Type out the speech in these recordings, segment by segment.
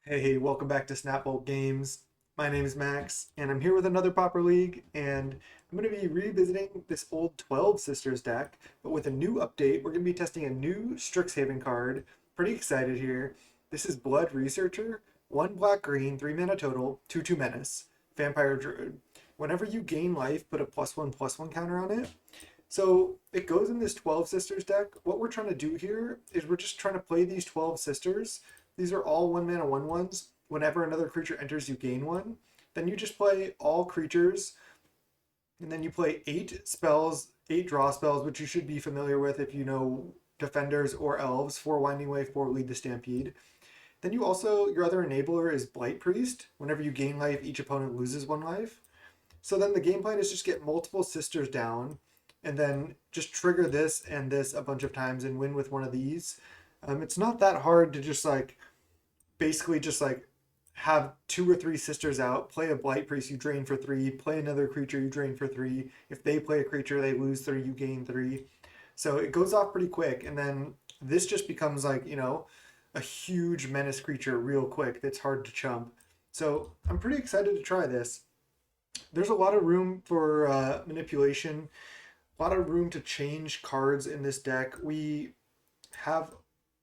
Hey, welcome back to Snapbolt Games. My name is Max, and I'm here with another Pauper League, and I'm going to be revisiting this old 12 Sisters deck, but with a new update. We're going to be testing a new Strixhaven card. Pretty excited here. This is Blood Researcher, 1 black green, 3 mana total, 2/2 menace, Vampire Druid. Whenever you gain life, put a +1/+1 counter on it. So it goes in this 12 Sisters deck. What we're trying to do here is we're just trying to play these 12 Sisters. These are all 1 mana 1/1s. Whenever another creature enters, you gain one. Then you just play all creatures, and then you play 8 spells, 8 draw spells, which you should be familiar with if you know Defenders or Elves. 4 Winding Way, 4 Lead the Stampede. Then you also, your other enabler is Blight Priest. Whenever you gain life, each opponent loses 1 life. So then the game plan is just get multiple Sisters down, and then just trigger this and this a bunch of times and win with one of these. It's not that hard to just basically just have 2 or 3 sisters out, play a blight priest, you drain for 3, play another creature, you drain for 3. If they play a creature, they lose 3, you gain 3. So it goes off pretty quick, and then this just becomes a huge menace creature real quick that's hard to chump. So I'm pretty excited to try this. There's a lot of room for manipulation, a lot of room to change cards in this deck. We have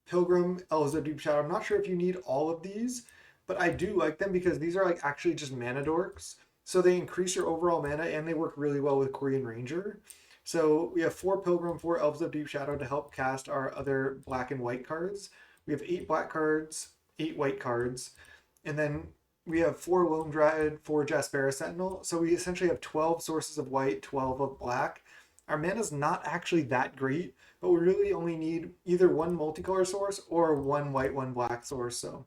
Pilgrim, Elves of Deep Shadow. I'm not sure if you need all of these, but I do like them because these are actually just mana dorks. So they increase your overall mana and they work really well with Korean Ranger. So we have 4 Pilgrim, 4 Elves of Deep Shadow to help cast our other black and white cards. We have 8 black cards, 8 white cards, and then we have 4 Lone Dryad, 4 Jaspera Sentinel. So we essentially have 12 sources of white, 12 of black. Our mana's not actually that great, but we really only need either one multicolor source or one white, one black source. So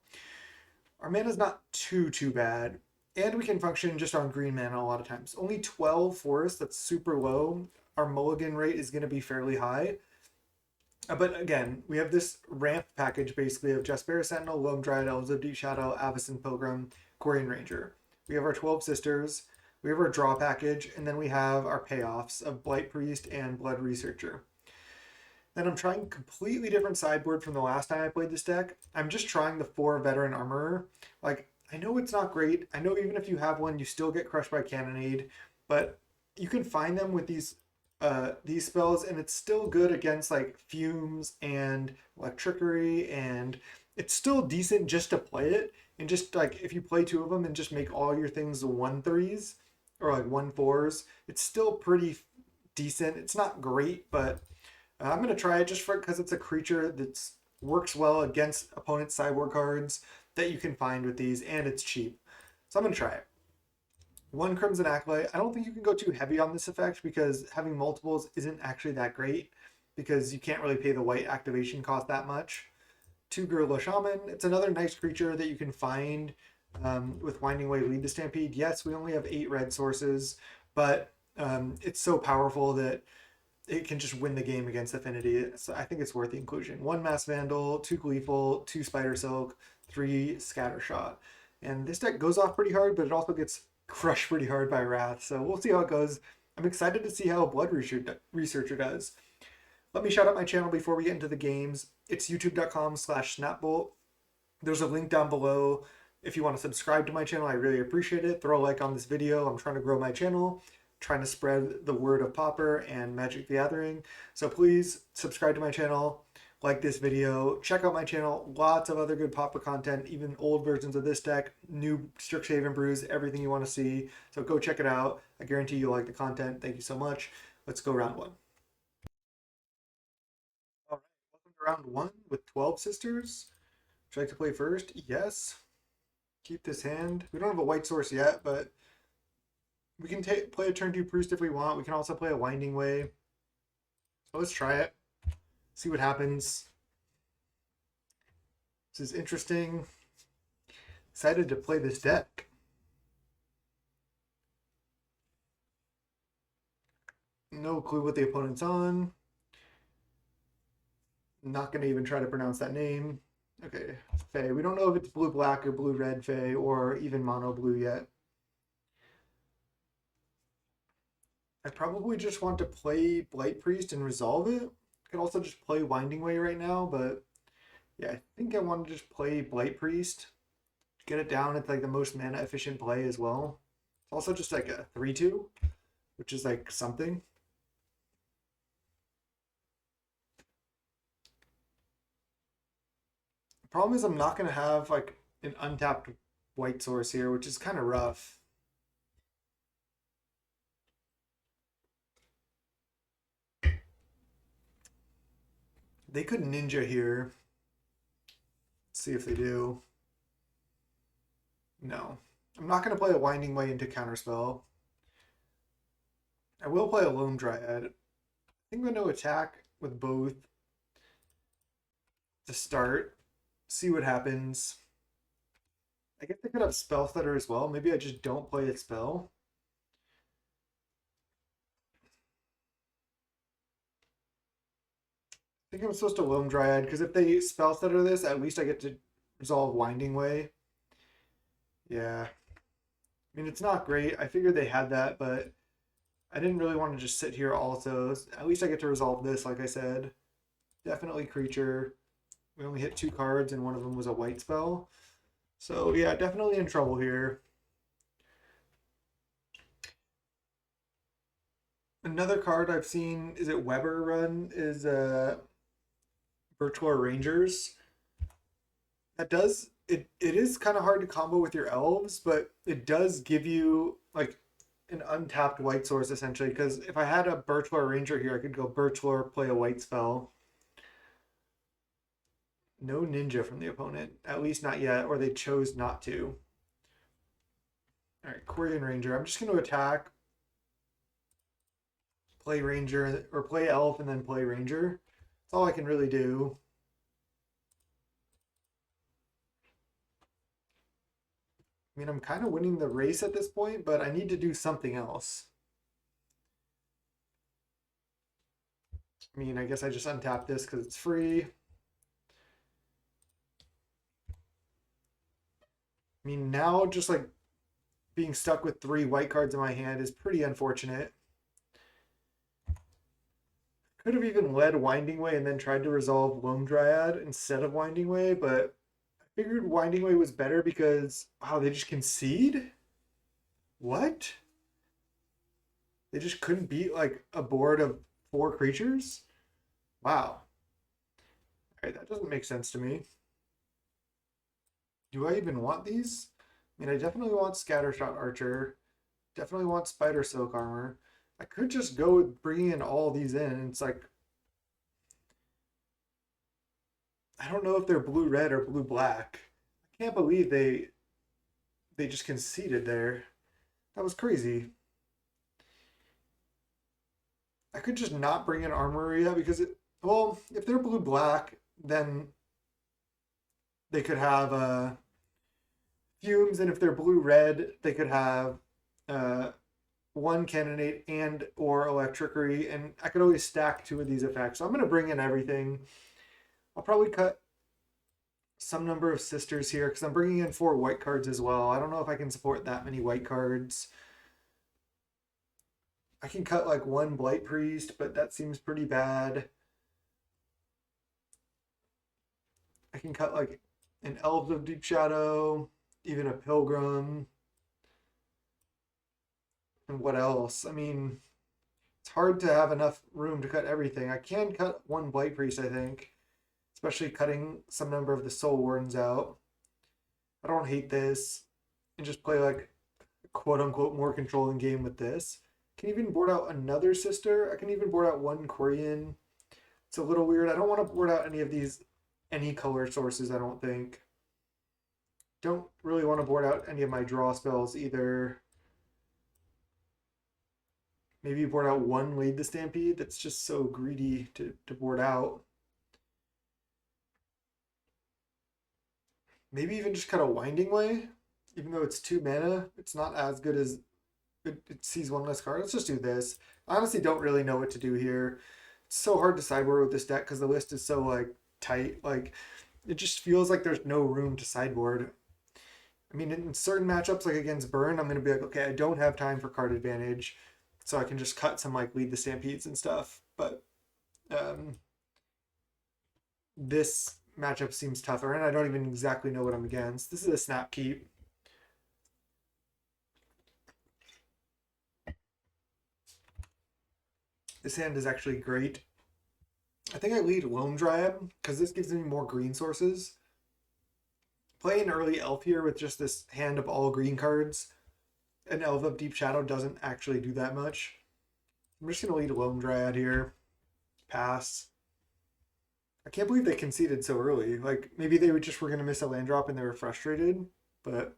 our mana's not too bad. And we can function just on green mana a lot of times. Only 12 forests, that's super low. Our mulligan rate is going to be fairly high. But again, we have this ramp package basically of Jaspera Sentinel, Lone Dryad, Elves of Deep Shadow, Avacyn Pilgrim, Korean Ranger. We have our 12 Sisters, we have our draw package, and then we have our payoffs of Blight Priest and Blood Researcher. Then I'm trying completely different sideboard from the last time I played this deck. I'm just trying the 4 Veteran Armorer. I know it's not great. I know even if you have one, you still get crushed by Cannonade, but you can find them with these spells, and it's still good against Fumes and Electrickery, and it's still decent just to play it. And just if you play 2 of them and just make all your things 1/3s or 1/4s, it's still pretty decent. It's not great, but I'm going to try it just because it's a creature that works well against opponent's sideboard cards that you can find with these, and it's cheap. So I'm going to try it. 1 Crimson Acolyte. I don't think you can go too heavy on this effect because having multiples isn't actually that great because you can't really pay the white activation cost that much. 2 Gorilla Shaman. It's another nice creature that you can find with Winding Way, Lead the Stampede. Yes, we only have 8 red sources, but it's so powerful that it can just win the game against Affinity. So I think it's worth the inclusion. 1 Mass Vandal, 2 Gleeful, 2 Spider Silk, 3 Scattershot. And this deck goes off pretty hard, but it also gets crushed pretty hard by Wrath. So we'll see how it goes. I'm excited to see how a Blood Researcher does. Let me shout out my channel before we get into the games. It's youtube.com/snapbolt. There's a link down below if you want to subscribe to my channel. I really appreciate it. Throw a like on this video. I'm trying to grow my channel, trying to spread the word of Pauper and Magic the Gathering. So please subscribe to my channel, like this video, check out my channel. Lots of other good Pauper content, even old versions of this deck, new Strixhaven brews, everything you want to see. So go check it out. I guarantee you'll like the content. Thank you so much. Let's go round 1. All right, welcome to round 1 with 12 Sisters. Would you like to play first? Yes. Keep this hand. We don't have a white source yet, but we can play a turn 2 Priest if we want. We can also play a Winding Way. So let's try it. See what happens. This is interesting. Excited to play this deck. No clue what the opponent's on. Not going to even try to pronounce that name. Okay, Fae. We don't know if it's blue-black or blue-red Fae or even mono-blue yet. I probably just want to play Blight Priest and resolve it. I could also just play Winding Way right now, but yeah, I think I want to just play Blight Priest. get it down. It's like the most mana efficient play as well. It's also just like a 3/2, which is like something. The problem is I'm not going to have like an untapped white source here, which is kind of rough. They could ninja here. Let's see if they do. No. I'm not going to play a Winding Way into Counterspell. I will play a Lone Dryad. I think I'm going to attack with both to start. See what happens. I guess I could have Spell Stutter as well. Maybe I just don't play a spell. I think I'm supposed to Lone Dryad, because if they Spell Stutter this, at least I get to resolve Winding Way. Yeah. I mean, it's not great. I figured they had that, but I didn't really want to just sit here also. At least I get to resolve this, like I said. Definitely creature. We only hit 2 cards, and one of them was a white spell. So, yeah, definitely in trouble here. Another card I've seen, is it Weber run, is Virtual Rangers. That does, it is kind of hard to combo with your elves, but it does give you like an untapped white source essentially. Because if I had a Birchlore Ranger here, I could go Birchlore, play a white spell. No ninja from the opponent, at least not yet, or they chose not to. All right, Quirion Ranger. I'm just going to attack, play Ranger, or play Elf and then play Ranger. That's all I can really do. I mean, I'm kind of winning the race at this point, but I need to do something else. I mean, I guess I just untap this because it's free. I mean, now just like being stuck with 3 white cards in my hand is pretty unfortunate. Could have even led Winding Way and then tried to resolve Lone Dryad instead of Winding Way, but I figured Winding Way was better because, wow, they just concede? What? They just couldn't beat like a board of 4 creatures? Wow. Alright, that doesn't make sense to me. Do I even want these? I mean, I definitely want Scattershot Archer. Definitely want Spider Silk Armor. I could just go with bringing in all these in. And it's like, I don't know if they're blue-red or blue-black. I can't believe they just conceded there. That was crazy. I could just not bring in Armoria because well, if they're blue-black, then they could have fumes, and if they're blue-red, they could have uh, 1 Cannonade and or Electricity, and I could always stack 2 of these effects. So I'm going to bring in everything. I'll probably cut some number of sisters here because I'm bringing in 4 white cards as well. I don't know if I can support that many white cards. I can cut like 1 Blight Priest, but that seems pretty bad. I can cut like an Elves of Deep Shadow, even a Pilgrim. And what else? I mean, it's hard to have enough room to cut everything. I can cut 1 Blight Priest, I think. Especially cutting some number of the Soul Wardens out. I don't hate this. And just play like quote unquote more controlling game with this. Can even board out another sister. I can even board out 1 Quirion. It's a little weird. I don't want to board out any of these, any color sources, I don't think. Don't really want to board out any of my draw spells either. Maybe board out 1 Lead the Stampede. That's just so greedy to board out. Maybe even just cut a Winding Way. Even though it's 2 mana, it's not as good as it sees 1 less card. Let's just do this. I honestly don't really know what to do here. It's so hard to sideboard with this deck because the list is so like tight. Like it just feels like there's no room to sideboard. I mean, in certain matchups, like against Burn, I'm gonna be like, okay, I don't have time for card advantage, so I can just cut some like Lead the Stampedes and stuff. But this matchup seems tougher, and I don't even exactly know what I'm against. This is a snap keep. This hand is actually great. I think I lead Loam Dryad because this gives me more green sources. Playing early elf here with just this hand of all green cards, an Elf of Deep Shadow doesn't actually do that much. I'm just going to lead Loam Dryad here. Pass. I can't believe they conceded so early. Like, maybe they just were going to miss a land drop and they were frustrated, but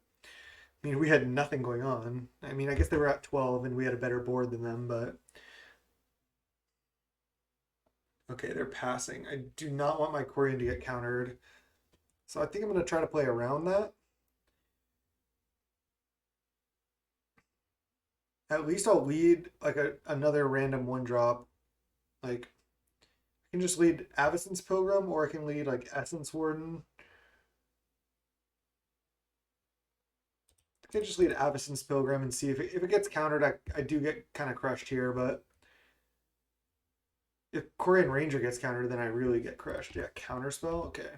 I mean, we had nothing going on. I mean, I guess they were at 12 and we had a better board than them, but okay, they're passing. I do not want my Quarian to get countered. So I think I'm going to try to play around that. At least I'll lead like another random one drop. Like, I can just lead Avacyn's Pilgrim or I can lead like Essence Warden. I can just lead Avacyn's Pilgrim and see if it gets countered. I do get kind of crushed here, but if Quarian Ranger gets countered, then I really get crushed. Yeah, counterspell? Okay.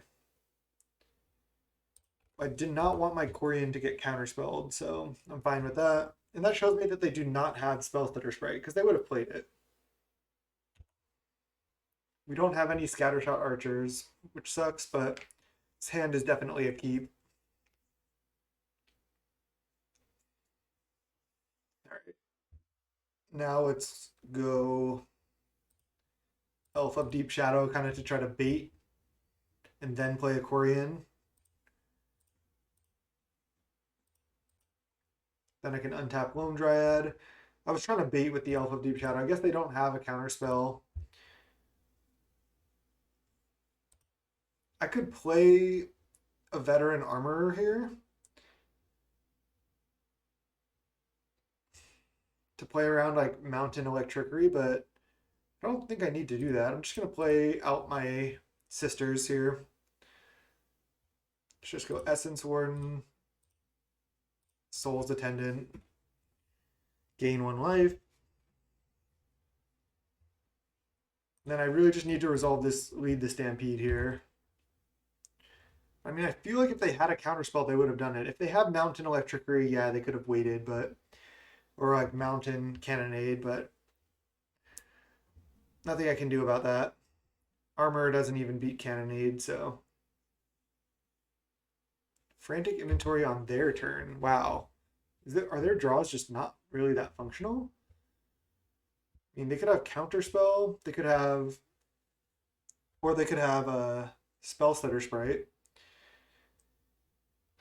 I did not want my Quarian to get counterspelled, so I'm fine with that. And that shows me that they do not have Spell Stutter Sprite, because they would have played it. We don't have any Scattershot Archers, which sucks, but this hand is definitely a keep. Alright. Now let's go Elf of Deep Shadow, kind of to try to bait, and then play a Quarian. Then I can untap Loam Dryad. I was trying to bait with the Elf of Deep Shadow. I guess they don't have a counter spell. I could play a Veteran Armorer here to play around like Mountain Electrickery, but I don't think I need to do that. I'm just going to play out my sisters here. Let's just go Essence Warden, Soul's Attendant, gain 1 life. Then I really just need to resolve this, lead the Stampede here. I mean, I feel like if they had a counterspell, they would have done it. If they have Mountain Electrickery, yeah, they could have waited, but or like Mountain Cannonade, but nothing I can do about that. Armor doesn't even beat Cannonade, so Frantic Inventory on their turn. Wow. Are their draws just not really that functional? I mean, they could have Counterspell. They could have, or they could have a Spell Stutter Sprite.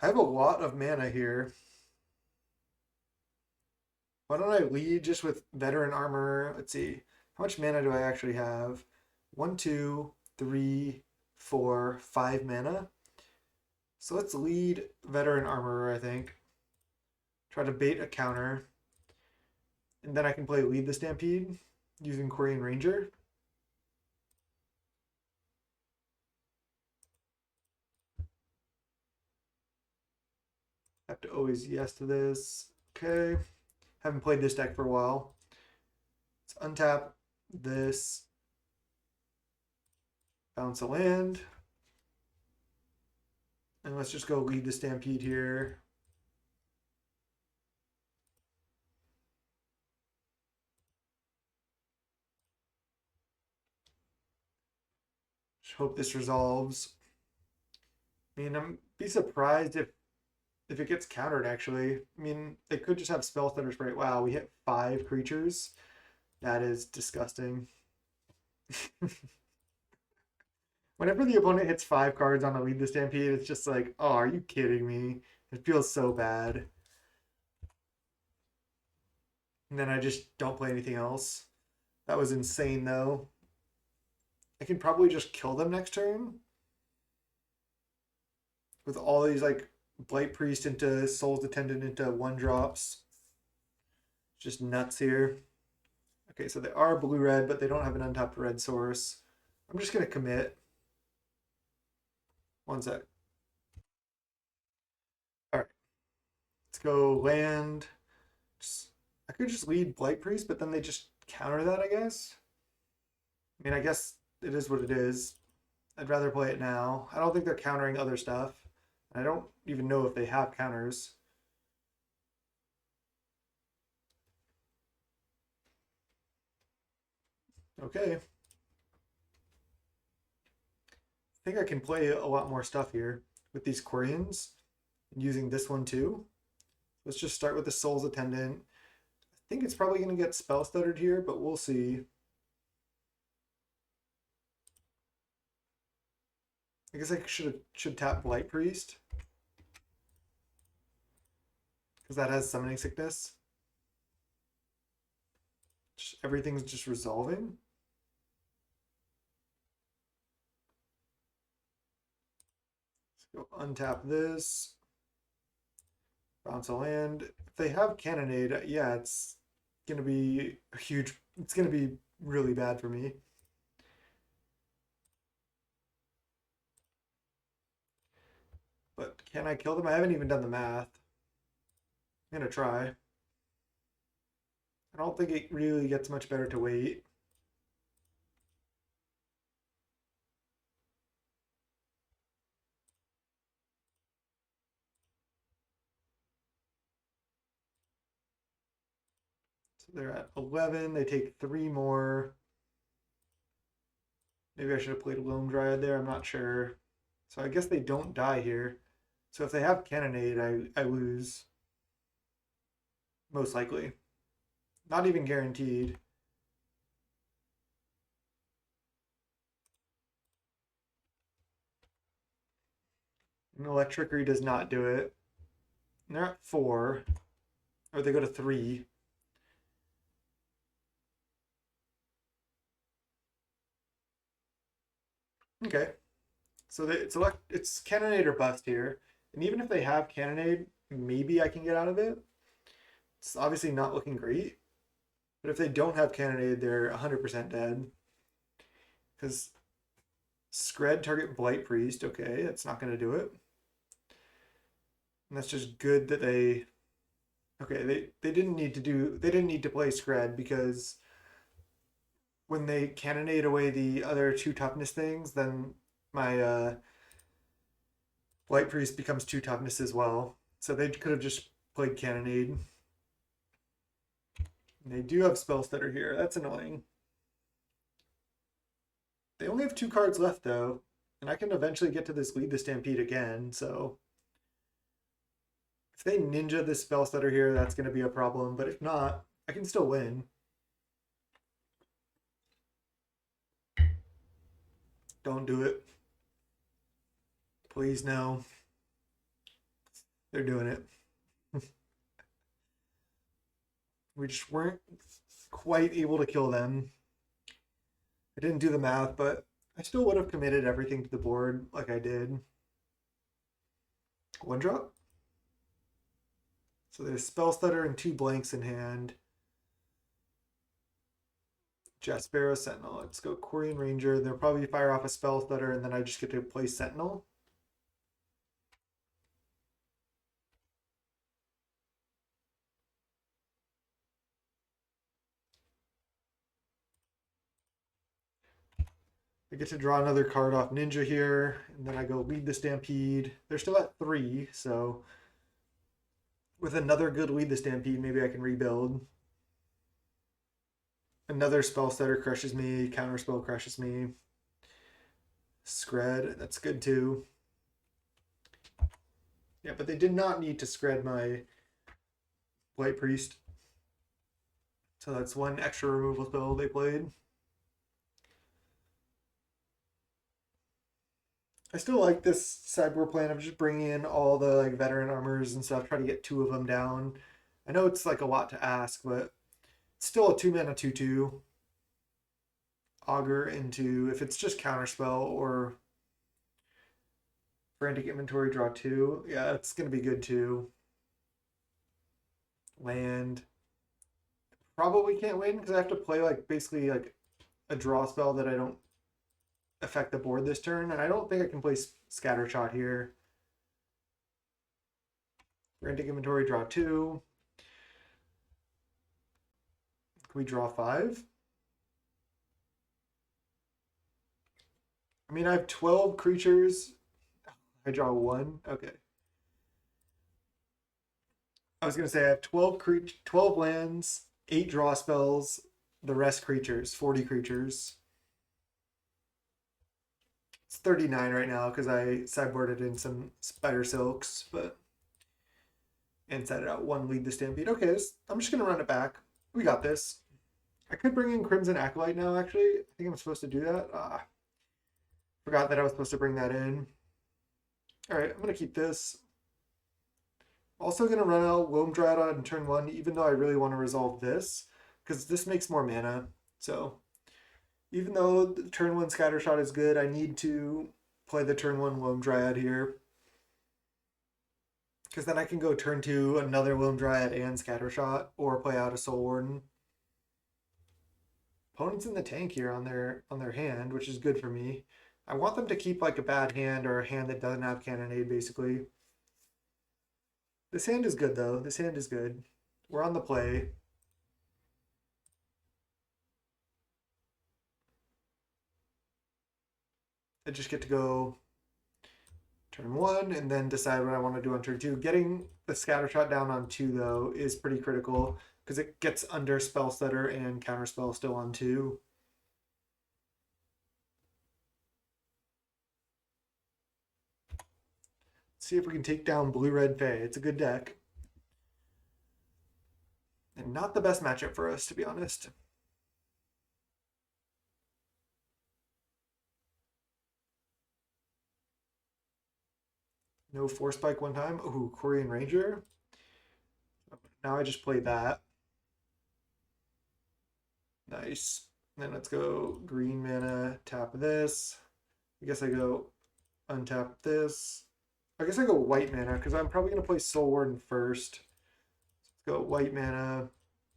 I have a lot of mana here. Why don't I lead just with Veteran Armor? Let's see. How much mana do I actually have? 1, 2, 3, 4, 5 mana. So let's lead Veteran Armorer, I think. Try to bait a counter. And then I can play Lead the Stampede using Quarian Ranger. Have to always yes to this. Okay. Haven't played this deck for a while. Let's untap this. Bounce a land. And let's just go lead the Stampede here. Just hope this resolves. I mean, I'm be surprised if it gets countered, actually. I mean, they could just have Spell Thunder Sprite. Wow, we hit 5 creatures. That is disgusting. Whenever the opponent hits 5 cards on a Lead the Stampede, it's just like, oh, are you kidding me? It feels so bad. And then I just don't play anything else. That was insane, though. I can probably just kill them next turn. With all these, like, Blight Priest into Soul's Attendant into 1-drops. Just nuts here. Okay, so they are blue-red, but they don't have an untapped red source. I'm just going to commit. One sec. All right. Let's go land. I could just lead Blight Priest, but then they just counter that, I guess. I mean, I guess it is what it is. I'd rather play it now. I don't think they're countering other stuff. I don't even know if they have counters. Okay. I think I can play a lot more stuff here with these Quarians and using this one too. Let's just start with the Soul's Attendant. I think it's probably going to get spell stuttered here, but we'll see. I guess I should tap Blight Priest because that has Summoning Sickness. Everything's just resolving. Let's go untap this. Bounce a land. If they have Cannonade, yeah, it's gonna be a huge. It's gonna be really bad for me. But can I kill them? I haven't even done the math. I'm gonna try. I don't think it really gets much better to wait. So they're at 11. They take 3 more. Maybe I should have played Lone Dryad there. I'm not sure. So I guess they don't die here. So if they have Cannonade, I lose. Most likely. Not even guaranteed. And Electrickery does not do it. And they're at 4. Or they go to 3. Okay. So it's Cannonade or bust here. And even if they have Cannonade, maybe I can get out of it. It's obviously not looking great. But if they don't have Cannonade, they're 100% dead. Because Scred target Blight Priest. Okay, that's not going to do it. And that's just good that they... Okay, they didn't need to do... They didn't need to play Scred because when they Cannonade away the other 2 toughness things, then my Blight Priest becomes 2 toughness as well. So they could have just played Cannonade. And they do have Spell Stutter here. That's annoying. They only have 2 cards left though, and I can eventually get to this Lead the Stampede again, so if they ninja this Spell Stutter here, that's going to be a problem, but if not, I can still win. Don't do it. Please, no. They're doing it. We just weren't quite able to kill them. I didn't do the math, but I still would have committed everything to the board like I did. 1 drop. So there's Spell Stutter and 2 blanks in hand. Jaspera Sentinel. Let's go Quarian Ranger. They'll probably fire off a Spell Stutter, and then I just get to play Sentinel. I get to draw another card off Ninja here, and then I go Lead the Stampede. They're still at 3, so with another good Lead the Stampede, maybe I can rebuild. Another Spell Stutter crushes me, Counterspell crushes me. Scred, that's good too. Yeah, but they did not need to Scred my Blight Priest. So that's 1 extra removal spell they played. I still like this sideboard plan of just bringing in all the like veteran armors and stuff, try to get 2 of them down. I know it's like a lot to ask, but it's still a 2-mana 2/2. Augur into, if it's just Counterspell or Frantic Inventory, draw 2. Yeah, it's going to be good too. Land. Probably can't win because I have to play like basically like a draw spell that I don't affect the board this turn, and I don't think I can play Scatter Shot here. Frantic Inventory, draw 2. Can we draw 5? I mean, I have 12 creatures. I draw one. Okay. I was gonna say I have 12 lands, 8 draw spells, the rest creatures, 40 creatures. It's 39 right now because I sideboarded in some spider silks, but and set it out one lead the stampede. Okay, I'm just gonna run it back. We got this. I could bring in Crimson Acolyte now, actually. I think I'm supposed to do that. Forgot that I was supposed to bring that in. Alright, I'm gonna keep this. Also gonna run out Loam Dryad on turn one, even though I really want to resolve this, because this makes more mana. So even though the turn one Scattershot is good, I need to play the turn one Loam Dryad here. Because then I can go turn two another Loam Dryad and Scattershot, or play out a Soul Warden. Opponent's in the tank here on their hand, which is good for me. I want them to keep like a bad hand or a hand that doesn't have Cannonade, basically. This hand is good though. This hand is good. We're on the play. I just get to go turn one and then decide what I want to do on turn two. Getting the Scattershot down on two though is pretty critical because it gets under Spell Stutter and Counterspell still on two. See if we can take down Blue Red Fae. It's a good deck. And not the best matchup for us, to be honest. No Force Spike one time. Ooh, Quarian Ranger. Now I just play that. Nice. Then let's go green mana, tap this. I guess I go untap this. I guess I go white mana because I'm probably going to play Soul Warden first. Let's go white mana,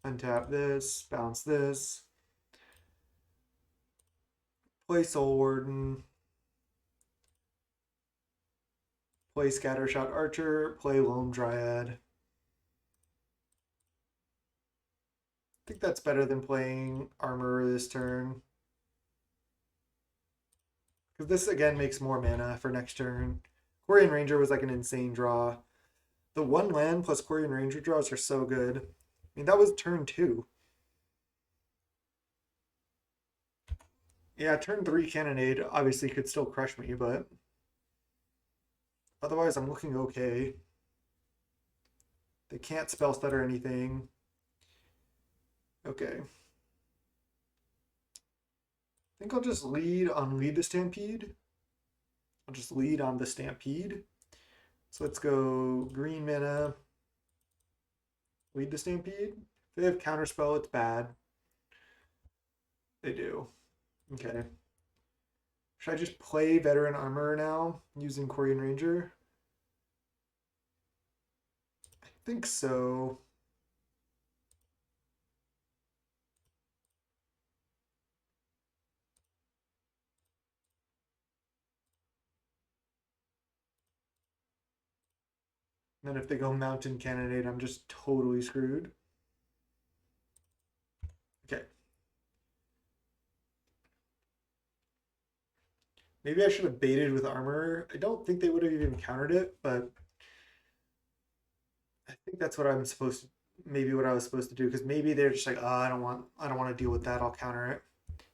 untap this, bounce this. Play Soul Warden. Play Scattershot Archer, play Loam Dryad. I think that's better than playing Armorer this turn. Because this again makes more mana for next turn. Quarian Ranger was like an insane draw. The one land plus Quarian Ranger draws are so good. I mean, that was turn two. Yeah, turn three Cannonade obviously could still crush me, but otherwise I'm looking okay. They can't spell stutter anything. Okay. I think I'll just lead the Stampede. I'll just lead on the Stampede. So let's go green mana. Lead the Stampede. If they have Counterspell, it's bad. They do. Okay. Should I just play Veteran Armor now using Quarian Ranger? I think so. And then if they go Mountain Cannonade, I'm just totally screwed. Okay. Maybe I should have baited with Armor. I don't think they would have even countered it, but I think that's what I'm supposed to, maybe what I was supposed to do, because maybe they're just like, oh, I don't want to deal with that. I'll counter it,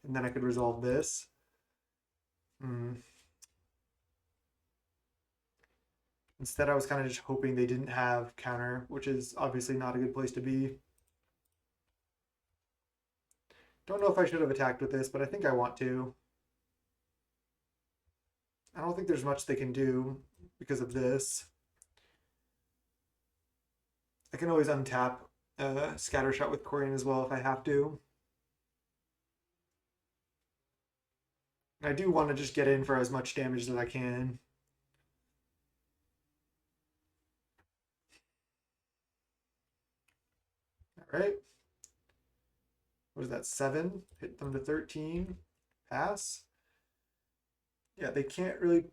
and then I could resolve this. Instead, I was kind of just hoping they didn't have counter, which is obviously not a good place to be. Don't know if I should have attacked with this, but I think I want to. I don't think there's much they can do because of this. I can always untap Scattershot with Quarian as well if I have to. I do want to just get in for as much damage as I can. All right. What is that, 7? Hit them to 13. Pass. Yeah, they can't really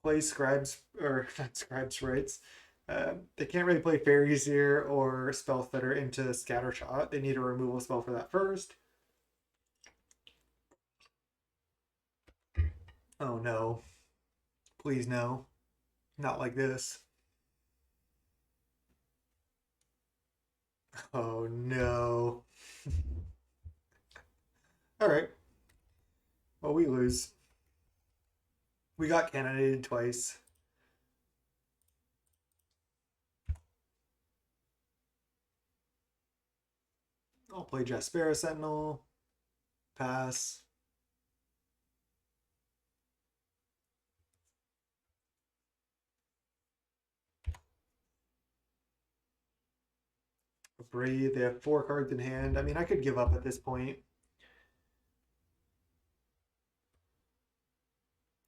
play Scribes, or not Scribes Sprites. They can't really play Fairies here or Spell Stutter into Scattershot. They need a removal spell for that first. Oh no. Please no. Not like this. Oh no. All right. Well, we lose. We got cannonaded twice. I'll play Jaspera Sentinel. Pass. Breathe. They have 4 cards in hand. I mean, I could give up at this point.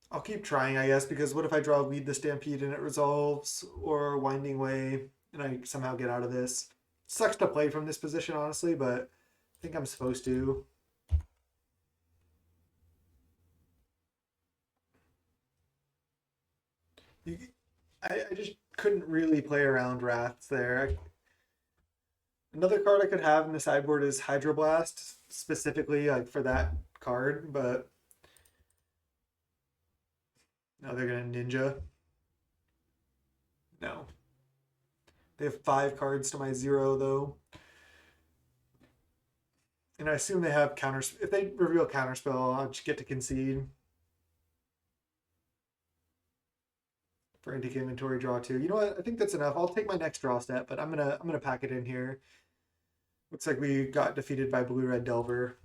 I'll keep trying, I guess, because what if I draw Lead the Stampede and it resolves, or Winding Way, and I somehow get out of this? Sucks to play from this position, honestly, but I think I'm supposed to. You, I just couldn't really play around Wraths there. Another card I could have in the sideboard is Hydroblast, specifically like for that card, but no, they're gonna Ninja. No. They have 5 cards to my 0, though. And I assume they have counters. If they reveal counterspell, I'll just get to concede. For Antique Inventory, draw 2. You know what? I think that's enough. I'll take my next draw step, but I'm gonna pack it in here. Looks like we got defeated by Blue Red Delver.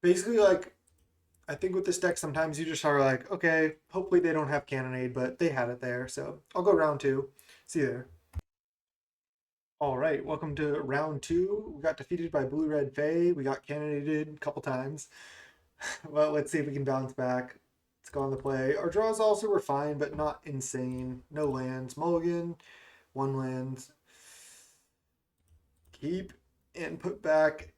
Basically, like, I think with this deck, sometimes you just are like, okay, hopefully they don't have Cannonade, but they had it there. So I'll go round 2. See you there. All right, welcome to round 2. We got defeated by Blue Red Fae. We got cannonaded a couple times. Well, let's see if we can bounce back. Let's go on the play. Our draws also were fine, but not insane. No lands. Mulligan, 1 land. Keep and put back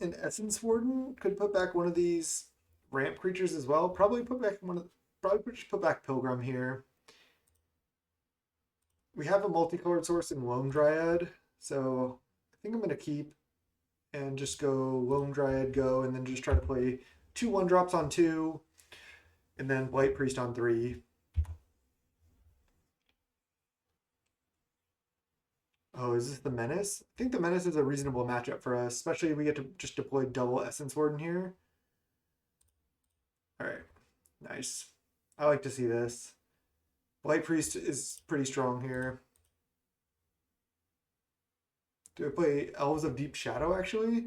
an Essence Warden. Could put back one of these ramp creatures as well. Probably put back probably just put back Pilgrim here. We have a multicolored source in Loam Dryad, so I think I'm gonna keep and just go Loam Dryad go, and then just try to play 2 1-drops on 2, and then Blight Priest on 3. Oh, is this the Menace? I think the Menace is a reasonable matchup for us, especially if we get to just deploy double Essence Warden here. All right, nice. I like to see this. Blight Priest is pretty strong here. Do I play Elves of Deep Shadow, actually?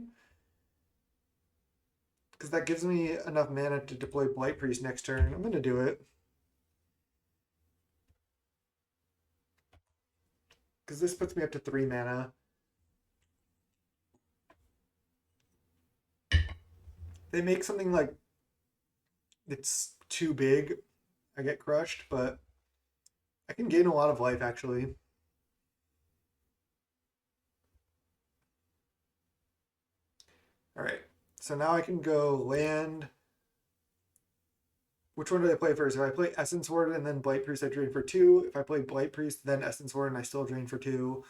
Because that gives me enough mana to deploy Blight Priest next turn. I'm going to do it. Because this puts me up to 3 mana. They make something like it's too big, I get crushed, but I can gain a lot of life, actually. All right, so now I can go land. Which one do I play first? If I play Essence Warden and then Blight Priest, I drain for 2. If I play Blight Priest, then Essence Warden, I still drain for 2.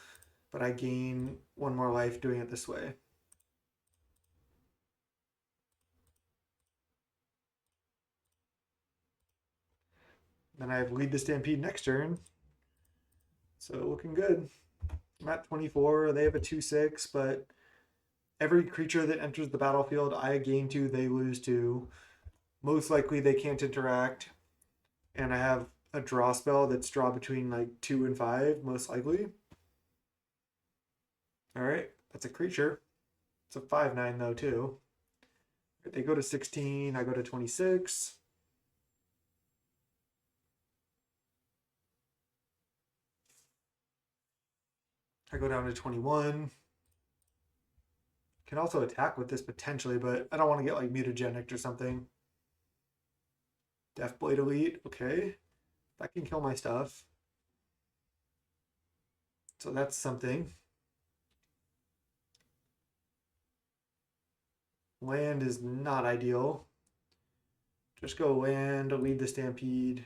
But I gain 1 more life doing it this way. Then I have Lead the Stampede next turn. So looking good. I'm at 24. They have a 2/6, but every creature that enters the battlefield, I gain 2, they lose 2. Most likely they can't interact. And I have a draw spell that's draw between like 2 and 5, most likely. All right, that's a creature. It's a 5/9 though too. They go to 16, I go to 26. I go down to 21. Can also attack with this potentially, but I don't want to get like mutagenic or something. Deathblade Elite, okay. That can kill my stuff. So that's something. Land is not ideal. Just go land, Lead the Stampede.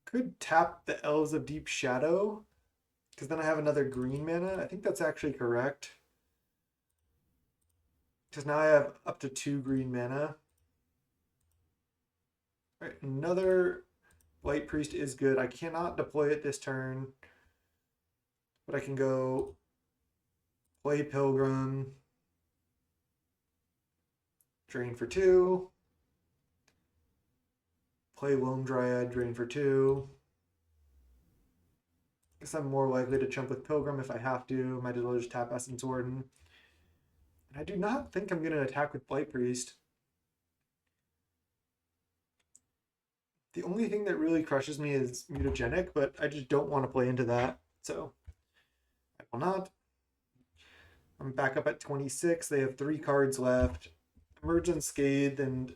Could tap the Elves of Deep Shadow, because then I have another green mana. I think that's actually correct. Because now I have up to 2 green mana. All right, another Light Priest is good. I cannot deploy it this turn, but I can go play Pilgrim, drain for 2, play Lone Dryad, drain for 2. Guess I'm more likely to chump with Pilgrim if I have to. Might as well just tap Essence Warden. And I do not think I'm going to attack with Blight Priest. The only thing that really crushes me is Mutagenic, but I just don't want to play into that. So I will not. I'm back up at 26. They have 3 cards left. Emerge Unscathed and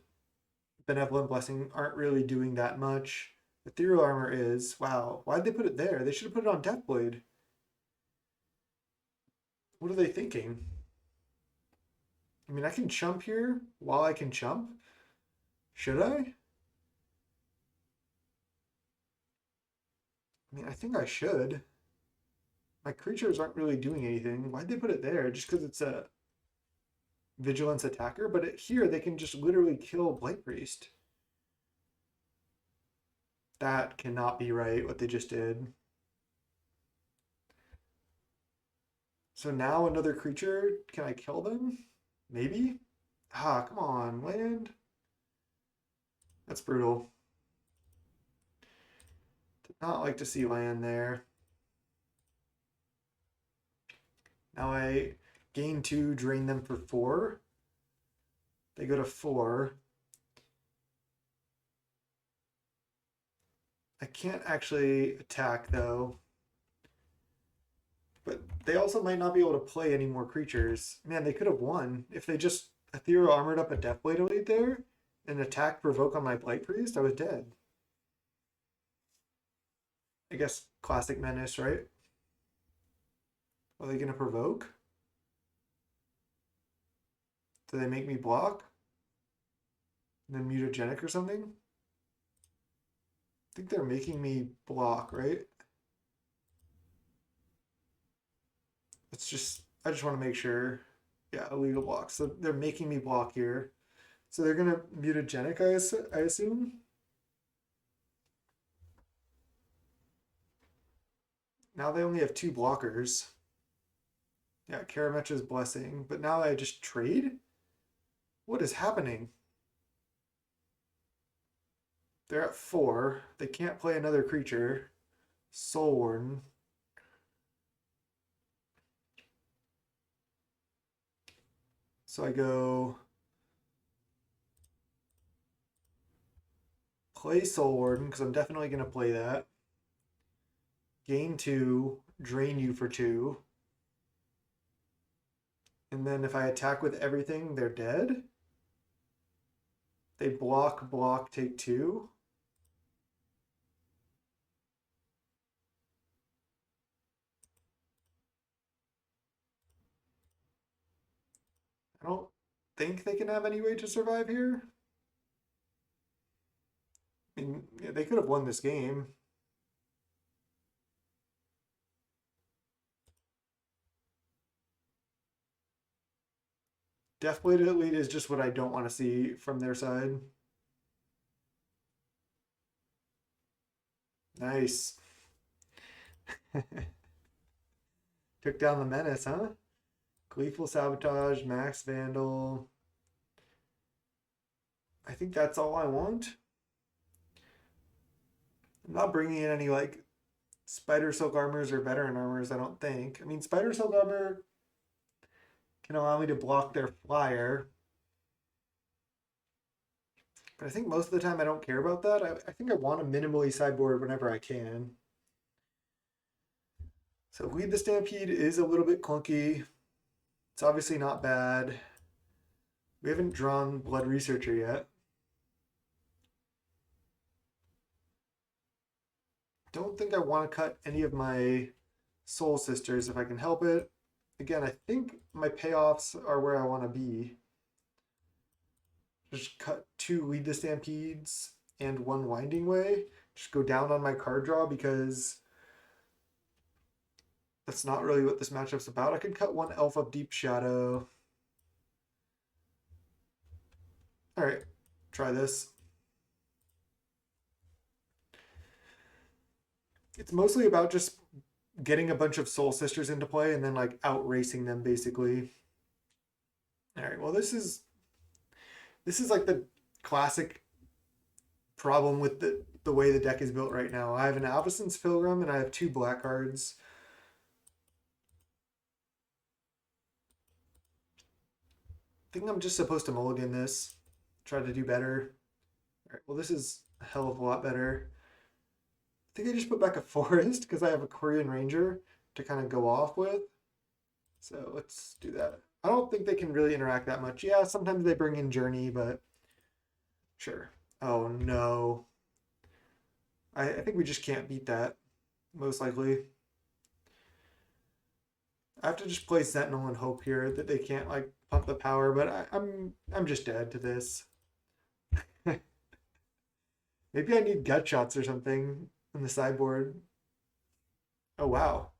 Benevolent Blessing aren't really doing that much. Ethereal Armor is. Wow, why'd they put it there? They should have put it on Deathblade. What are they thinking? I mean, I can chump here while I can chump. Should I? I mean, I think I should. My creatures aren't really doing anything. Why'd they put it there? Just because it's a vigilance attacker? But here, they can just literally kill Blight Priest. That cannot be right, what they just did. So now another creature, can I kill them? Maybe? Ah, come on, land. That's brutal. Did not like to see land there. Now I gain 2, drain them for 4. They go to 4. I can't actually attack though. But they also might not be able to play any more creatures. Man, they could have won. If they just Ethereal Armored up a Deathblade Elite there and attack provoke on my Blight Priest, I was dead. I guess classic menace, right? Are they going to provoke? Do they make me block? And then Mutagenic or something? I think they're making me block, right? It's just, I just want to make sure. Yeah, illegal block. So they're making me block here. So they're going to Mutagenic, I assume? Now they only have 2 blockers. Yeah, Karametra's Blessing. But now I just trade? What is happening? They're at 4. They can't play another creature. Soul Warden. So I go play Soul Warden, because I'm definitely going to play that. Gain 2, drain you for 2. And then if I attack with everything, they're dead. They block, block, take 2. I don't think they can have any way to survive here. I mean, yeah, they could have won this game. Deathblade Elite is just what I don't want to see from their side. Nice. Took down the menace, huh? Gleeful Sabotage, Max Vandal. I think that's all I want. I'm not bringing in any like Spider Silk Armors or Veteran Armors, I don't think. I mean, Spider Silk Armor can allow me to block their flyer. But I think most of the time I don't care about that. I think I want to minimally sideboard whenever I can. So Lead the Stampede is a little bit clunky. It's obviously not bad. We haven't drawn Blood Researcher yet. Don't think I want to cut any of my Soul Sisters if I can help it. Again, I think my payoffs are where I want to be. Just cut 2 Lead the Stampedes and 1 Winding Way. Just go down on my card draw because that's not really what this matchup's about. I could cut 1 Elf of Deep Shadow. All right, try this. It's mostly about just getting a bunch of Soul Sisters into play and then like outracing them basically. All right, well this is like the classic problem with the way the deck is built right now. I have an Alvison's Pilgrim and I have two black cards. I think I'm just supposed to mulligan this, try to do better. All right, well this is a hell of a lot better. I think I just put back a forest because I have a Korean Ranger to kind of go off with. So let's do that. I don't think they can really interact that much. Yeah, sometimes they bring in Journey, but sure. Oh no. I think we just can't beat that, most likely. I have to just play Sentinel and hope here that they can't like pump the power, but I'm just dead to this. Maybe I need gut shots or something in the sideboard. Oh wow.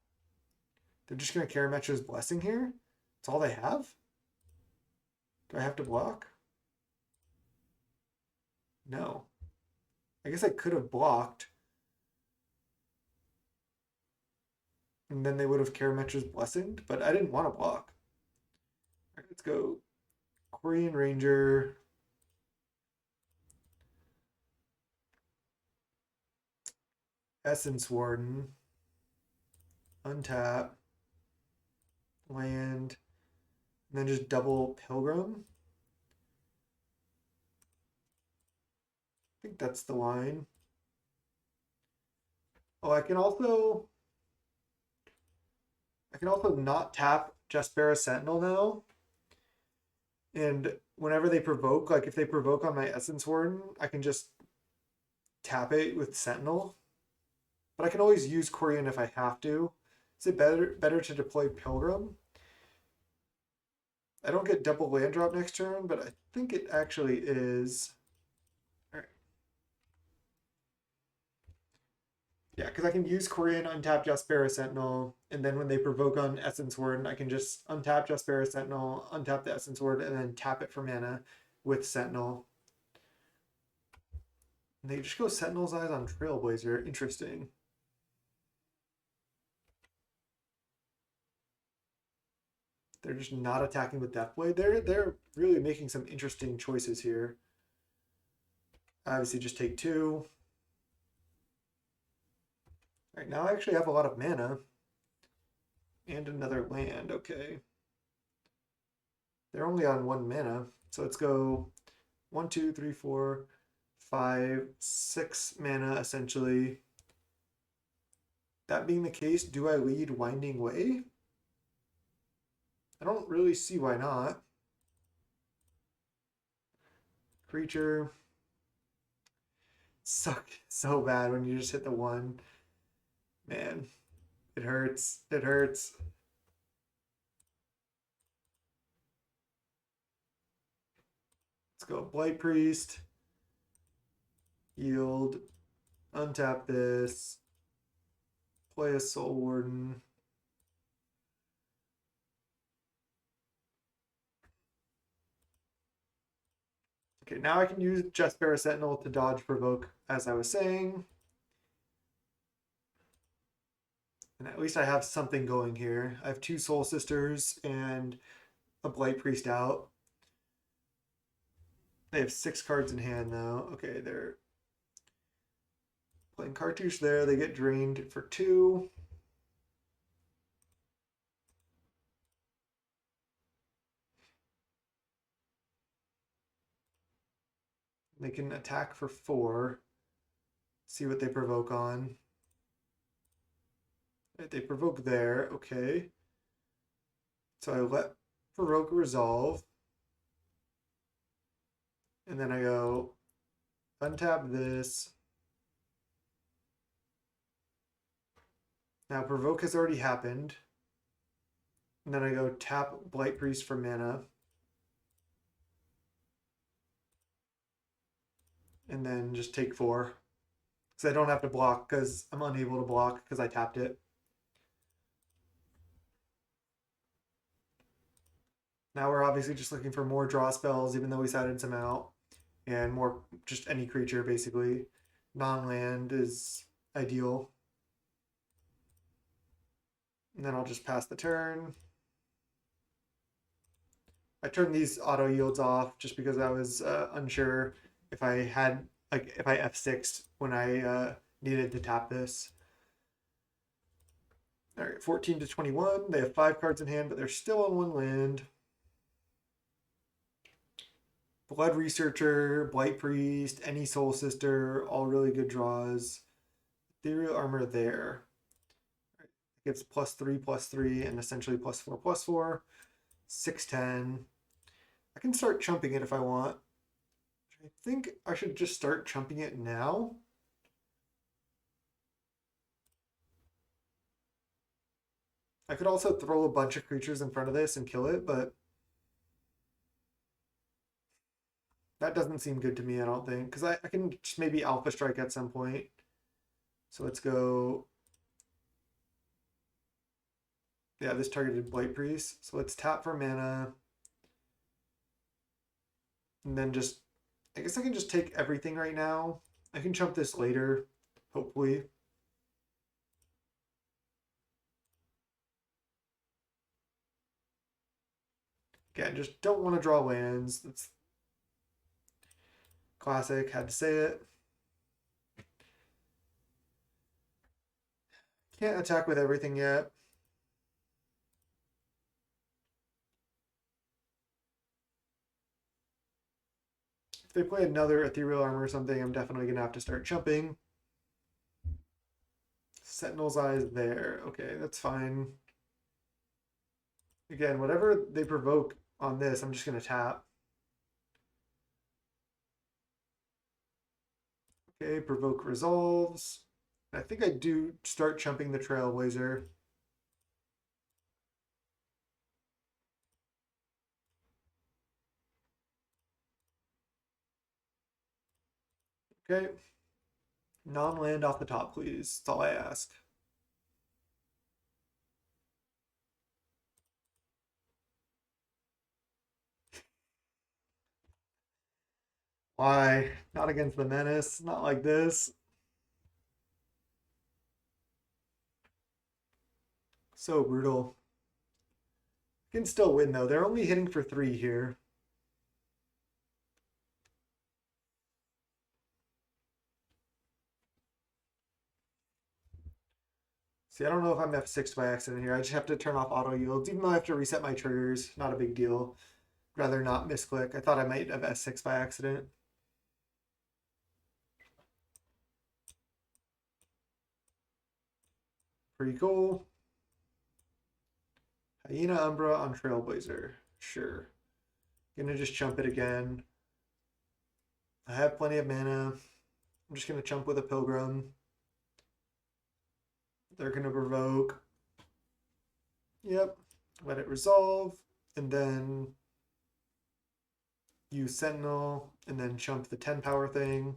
They're just gonna Karametra's Blessing here? That's all they have? Do I have to block? No. I guess I could have blocked. And then they would have Karametra's Blessing, but I didn't want to block. All right, let's go Korean Ranger. Essence Warden. Untap. Land. And then just double Pilgrim. I think that's the line. Oh, I can also not tap Jaspera Sentinel now. And whenever they provoke, like if they provoke on my Essence Warden, I can just tap it with Sentinel. But I can always use Korean if I have to. Is it better to deploy Pilgrim? I don't get double land drop next turn, but I think it actually is. All right. Yeah, because I can use Korean, untap Jaspera Sentinel, and then when they provoke on Essence Word, I can just untap Jaspera Sentinel, untap the Essence Word, and then tap it for mana with Sentinel. And they just go Sentinel's Eyes on Trailblazer. Interesting. They're just not attacking with Deathblade. They're really making some interesting choices here. Obviously, just take two. All right, now I actually have a lot of mana. And another land, okay. They're only on one mana. So let's go 1, 2, 3, 4, 5, 6 mana essentially. That being the case, do I lead Winding Way? I don't really see why not. Creature. Suck so bad when you just hit the one. Man, it hurts. It hurts. Let's go Blight Priest. Yield. Untap this. Play a Soul Warden. Okay, now I can use Jaspera Sentinel to dodge provoke, as I was saying. And at least I have something going here. I have two Soul Sisters and a Blight Priest out. They have 6 cards in hand though. Okay, they're playing Cartouche there. They get drained for 2. They can attack for 4. See what they provoke on. Right, they provoke there. Okay. So I let provoke resolve. And then I go untap this. Now provoke has already happened. And then I go tap Blight Priest for mana. And then just take 4. Because I don't have to block because I'm unable to block because I tapped it. Now we're obviously just looking for more draw spells, even though we sided some out. and more just any creature basically. Non-land is ideal. And then I'll just pass the turn. I turned these auto yields off just because I was unsure if I had like if I F6'd when I needed to tap this. All right, 14 to 21. They have 5 cards in hand, but they're still on 1 land. Blood Researcher, Blight Priest, any Soul Sister, all really good draws. Ethereal Armor there. Right. It gives +3/+3 and essentially +4/+4. 6/10. I can start chumping it if I want. I think I should just start chumping it now. I could also throw a bunch of creatures in front of this and kill it, but that doesn't seem good to me, I don't think. Because I can just maybe Alpha Strike at some point. So let's go. Yeah, this targeted Blight Priest. So let's tap for mana. And then just, I guess I can just take everything right now. I can chump this later, hopefully. Again, just don't want to draw lands. That's classic, had to say it. Can't attack with everything yet. If they play another Ethereal Armor or something, I'm definitely going to have to start chumping. Sentinel's Eyes there. Okay, that's fine. Again, whatever they provoke on this, I'm just going to tap. Okay, provoke resolves. I think I do start chumping the Trailblazer. Okay. Non-land off the top, please. That's all I ask. Why? Not against the Menace. Not like this. So brutal. Can still win though. They're only hitting for 3 here. See, I don't know if I'm F6 by accident here. I just have to turn off auto yields, even though I have to reset my triggers. Not a big deal. Rather not misclick. I thought I might have S6 by accident. Pretty cool. Hyena Umbra on Trailblazer. Sure. Gonna just chump it again. I have plenty of mana. I'm just gonna chump with a Pilgrim. They're gonna provoke. Yep. Let it resolve. And then use Sentinel. And then chump the 10 power thing.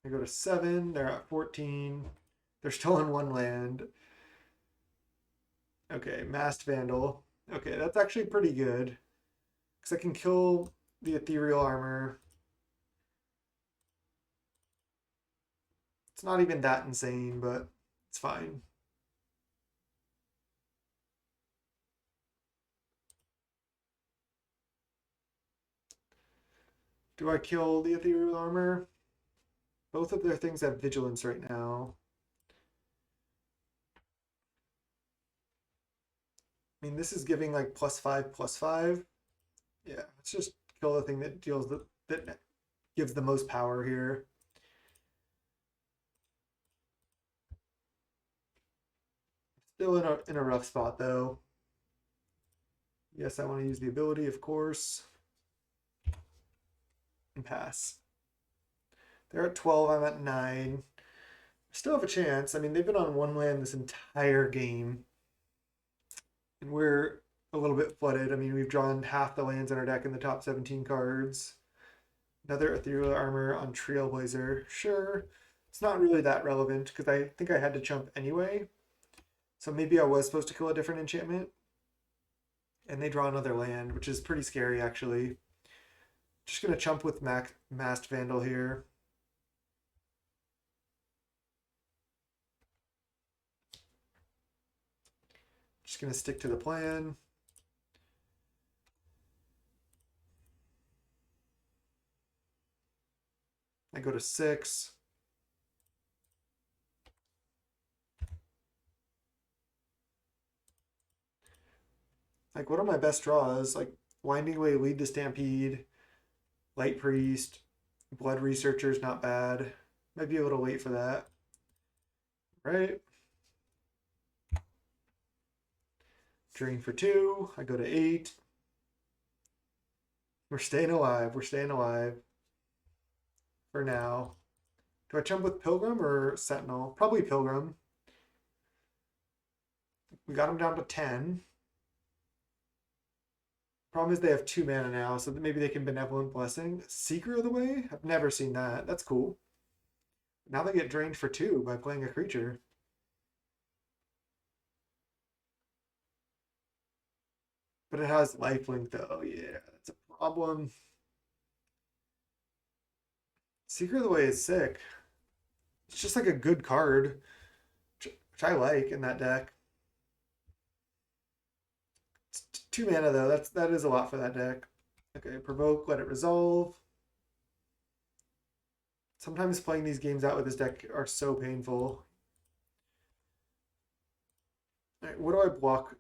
I go to 7. They're at 14. They're still in 1 land. Okay, Masked Vandal. Okay, that's actually pretty good. Because I can kill the Ethereal Armor. It's not even that insane, but it's fine. Do I kill the Ethereal Armor? Both of their things have Vigilance right now. I mean, this is giving like +5/+5. Yeah, let's just kill the thing that deals that gives the most power here. Still in a rough spot though. Yes, I want to use the ability, of course. And pass. They're at 12, I'm at 9. Still have a chance. I mean, they've been on 1 land this entire game. And we're a little bit flooded. I mean, we've drawn half the lands in our deck in the top 17 cards. Another Ethereal Armor on Trailblazer. Sure. It's not really that relevant because I think I had to chump anyway. So maybe I was supposed to kill a different enchantment. And they draw another land, which is pretty scary actually. Just gonna chump with Masked Vandal here. Just gonna stick to the plan. I go to 6. Like, what are my best draws? Like, Winding Way, Lead the Stampede, Light Priest, Blood Researcher's not bad. Might be a little late for that. Right? Drain for 2. I go to 8. We're staying alive. We're staying alive. For now. Do I jump with Pilgrim or Sentinel? Probably Pilgrim. We got him down to 10. Problem is they have 2 mana now, so maybe they can Benevolent Blessing. Seeker of the Way? I've never seen that. That's cool. Now they get drained for 2 by playing a creature. But it has lifelink though. Yeah, that's a problem. Seeker of the Way is sick. It's just like a good card, which I like in that deck. It's 2 mana though. That is a lot for that deck. Okay, provoke, let it resolve. Sometimes playing these games out with this deck are so painful. All right, what do I block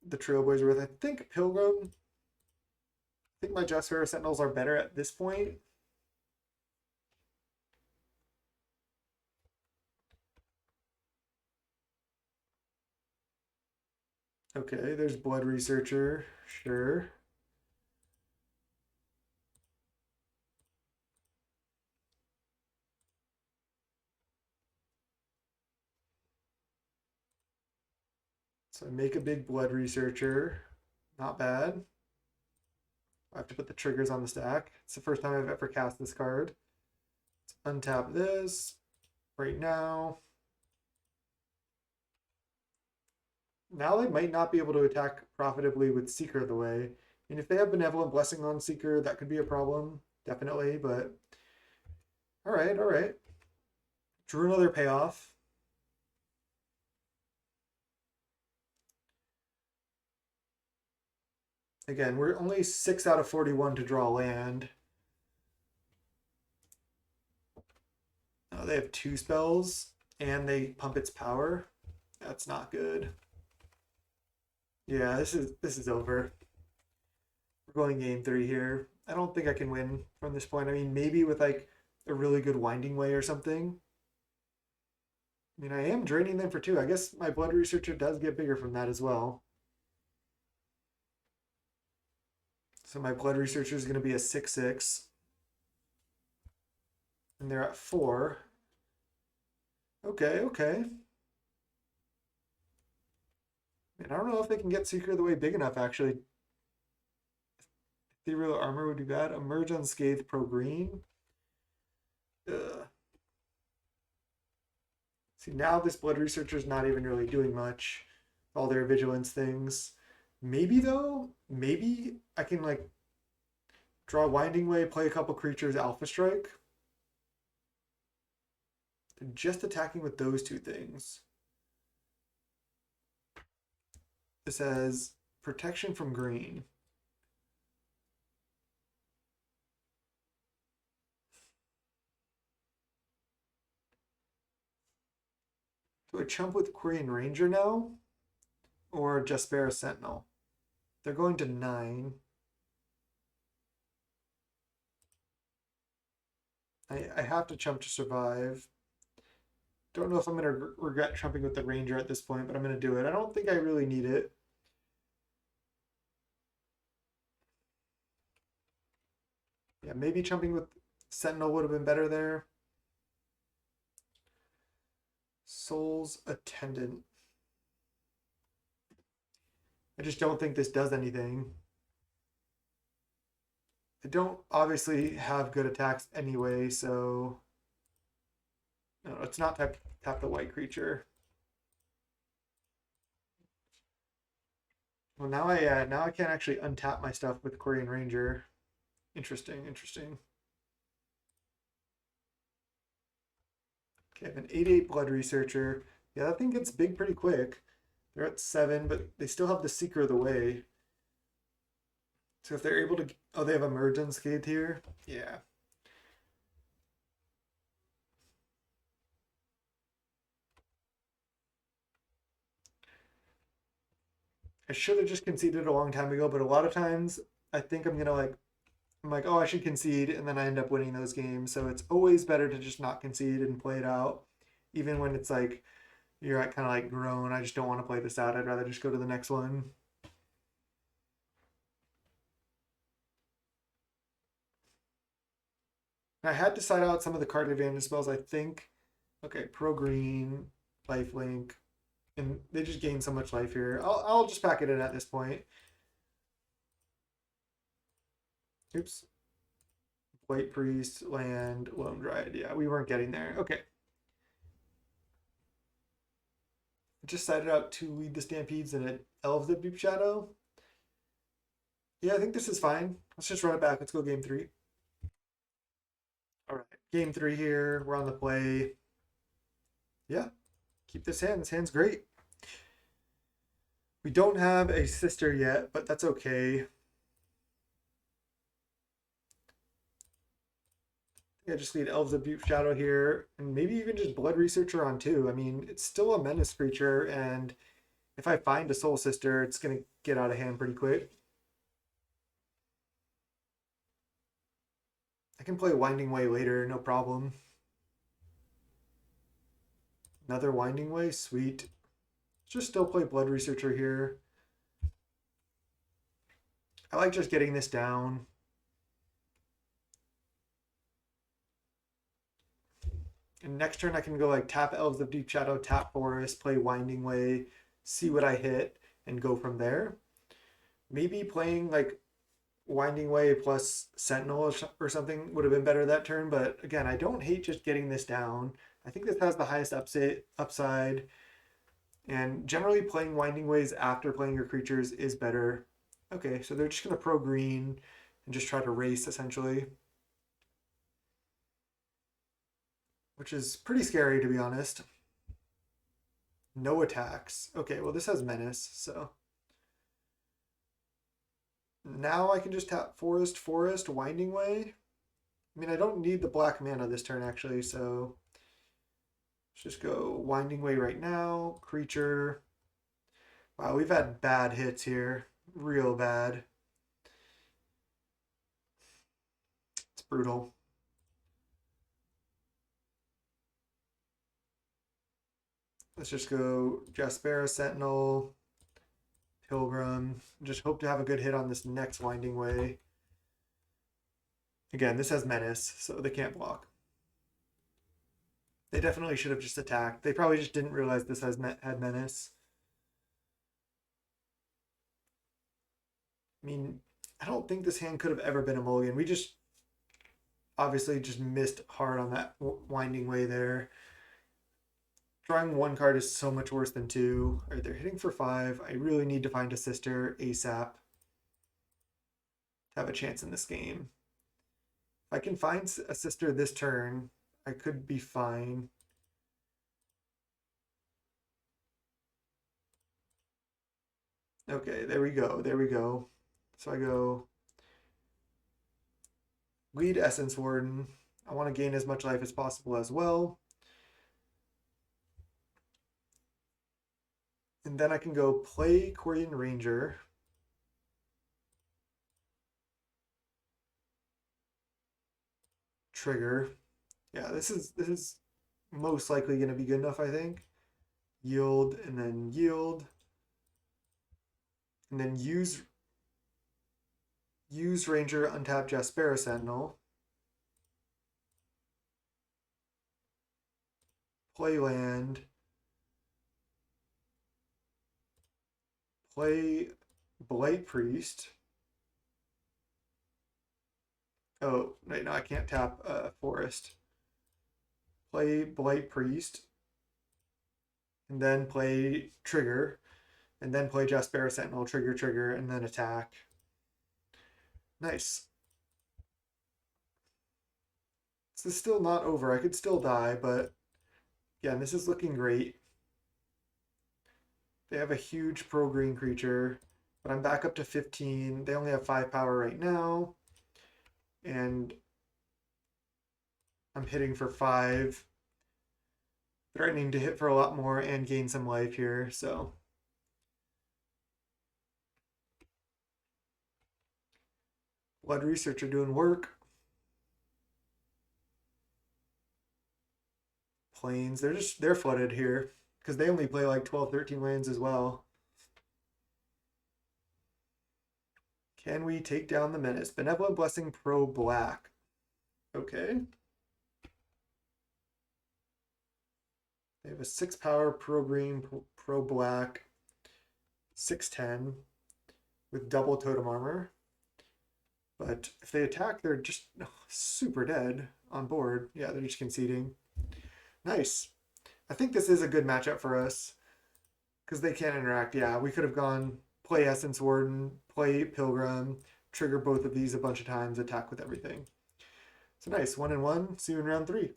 the Trailblazer with? I think Pilgrim. I think my Justifier Sentinels are better at this point. Okay, there's Blood Researcher. Sure. So I make a big Blood Researcher. Not bad. I have to put the triggers on the stack. It's the first time I've ever cast this card. Let's untap this right now. Now they might not be able to attack profitably with Seeker of the Way. And if they have Benevolent Blessing on Seeker, that could be a problem, definitely, but all right, all right. Drew another payoff. Again, we're only 6 out of 41 to draw land. Oh, they have 2 spells, and they pump its power. That's not good. Yeah, this is over. We're going game 3 here. I don't think I can win from this point. I mean, maybe with like a really good Winding Way or something. I mean, I am draining them for 2. I guess my Blood Researcher does get bigger from that as well. So my Blood Researcher is going to be a 6/6. And they're at 4. Okay, okay. And I don't know if they can get Seeker of the Way big enough, actually. Ethereal Armor would be bad. Emerge Unscathed Pro Green. Ugh. See, now this Blood Researcher is not even really doing much. All their Vigilance things. Maybe, though, maybe I can, like, draw Winding Way, play a couple creatures, Alpha Strike. They're just attacking with those 2 things. This has protection from green. Do I chump with Quirion Ranger now? Or just spare a Sentinel? They're going to 9. I have to chump to survive. Don't know if I'm going to regret chumping with the Ranger at this point, but I'm going to do it. I don't think I really need it. Yeah, maybe chumping with Sentinel would have been better there. Soul's Attendant. I just don't think this does anything. I don't obviously have good attacks anyway, so No, it's not tap the white creature. Well, now I can't actually untap my stuff with Quirion Ranger. Interesting, interesting. Okay, I have an 8/8 Blood Researcher. Yeah, that thing gets big pretty quick. They're at 7, but they still have the Seeker of the Way. So if they're able to... Oh, they have a Merge Unscathed here? Yeah. I should have just conceded a long time ago, but a lot of times I think I'm gonna I'm like, oh, I should concede, and then I end up winning those games. So it's always better to just not concede and play it out, even when it's like you're at kind of like grown. I just don't want to play this out. I'd rather just go to the next one. I had to side out some of the card advantage spells. I think, okay, pro green, life link, and they just gain so much life here. I'll just pack it in at this point. Oops. White Priest, land, Lone Dryad. Yeah, we weren't getting there. Okay. Just sided out to lead the Stampedes and an Elves of Deep Shadow. Yeah, I think this is fine. Let's just run it back. Let's go game 3. All right. Game 3 here. We're on the play. Yeah. Keep this hand. This hand's great. We don't have a sister yet, but that's okay. Yeah, just lead Elves of Deep Shadow here, and maybe even just Blood Researcher on 2. I mean, it's still a menace creature, and if I find a Soul Sister, it's going to get out of hand pretty quick. I can play Winding Way later, no problem. Another Winding Way, sweet. Just still play Blood Researcher here. I like just getting this down. And next turn I can go like tap Elves of Deep Shadow, tap Forest, play Winding Way, see what I hit, and go from there. Maybe playing like Winding Way plus Sentinel or something would have been better that turn, but again, I don't hate just getting this down. I think this has the highest upside, and generally playing Winding Ways after playing your creatures is better. Okay, so they're just going to pro green and just try to race essentially, which is pretty scary to be honest. No attacks. Okay, well this has Menace, so now I can just tap Forest, Winding Way. I mean, I don't need the black mana this turn actually, so let's just go Winding Way right now. Creature. Wow, we've had bad hits here. Real bad. It's brutal. Let's just go Jaspera Sentinel, Pilgrim. Just hope to have a good hit on this next Winding Way. Again, this has Menace, so they can't block. They definitely should have just attacked. They probably just didn't realize this had Menace. I mean, I don't think this hand could have ever been a mulligan. We just obviously just missed hard on that Winding Way there. Drawing one card is so much worse than 2. All right, they're hitting for 5. I really need to find a sister ASAP to have a chance in this game. If I can find a sister this turn, I could be fine. Okay, there we go. There we go. So I go lead Essence Warden. I want to gain as much life as possible as well. And then I can go play Quirion Ranger. Trigger. Yeah, this is most likely going to be good enough, I think. Yield and then yield. And then use Ranger, untap Jaspera Sentinel. Play land. Play Blight Priest. Oh, wait, no, I can't tap Forest. play Blight Priest, and then play Trigger, and then play Jaspera Sentinel, trigger, trigger, and then attack. Nice. This is still not over. I could still die, but yeah, this is looking great. They have a huge pro-green creature, but I'm back up to 15. They only have 5 power right now, and I'm hitting for 5. Threatening to hit for a lot more and gain some life here, so. Blood Researcher doing work. Plains, they're flooded here because they only play like 12, 13 lands as well. Can we take down the Menace? Benevolent Blessing pro black. Okay. They have a 6 power pro green pro black 6/10 with double totem armor. But if they attack, they're just super dead on board. Yeah, they're just conceding. Nice. I think this is a good matchup for us because they can't interact. Yeah, we could have gone play Essence Warden, play Pilgrim, trigger both of these a bunch of times, attack with everything. So nice, 1-1. See you in round 3.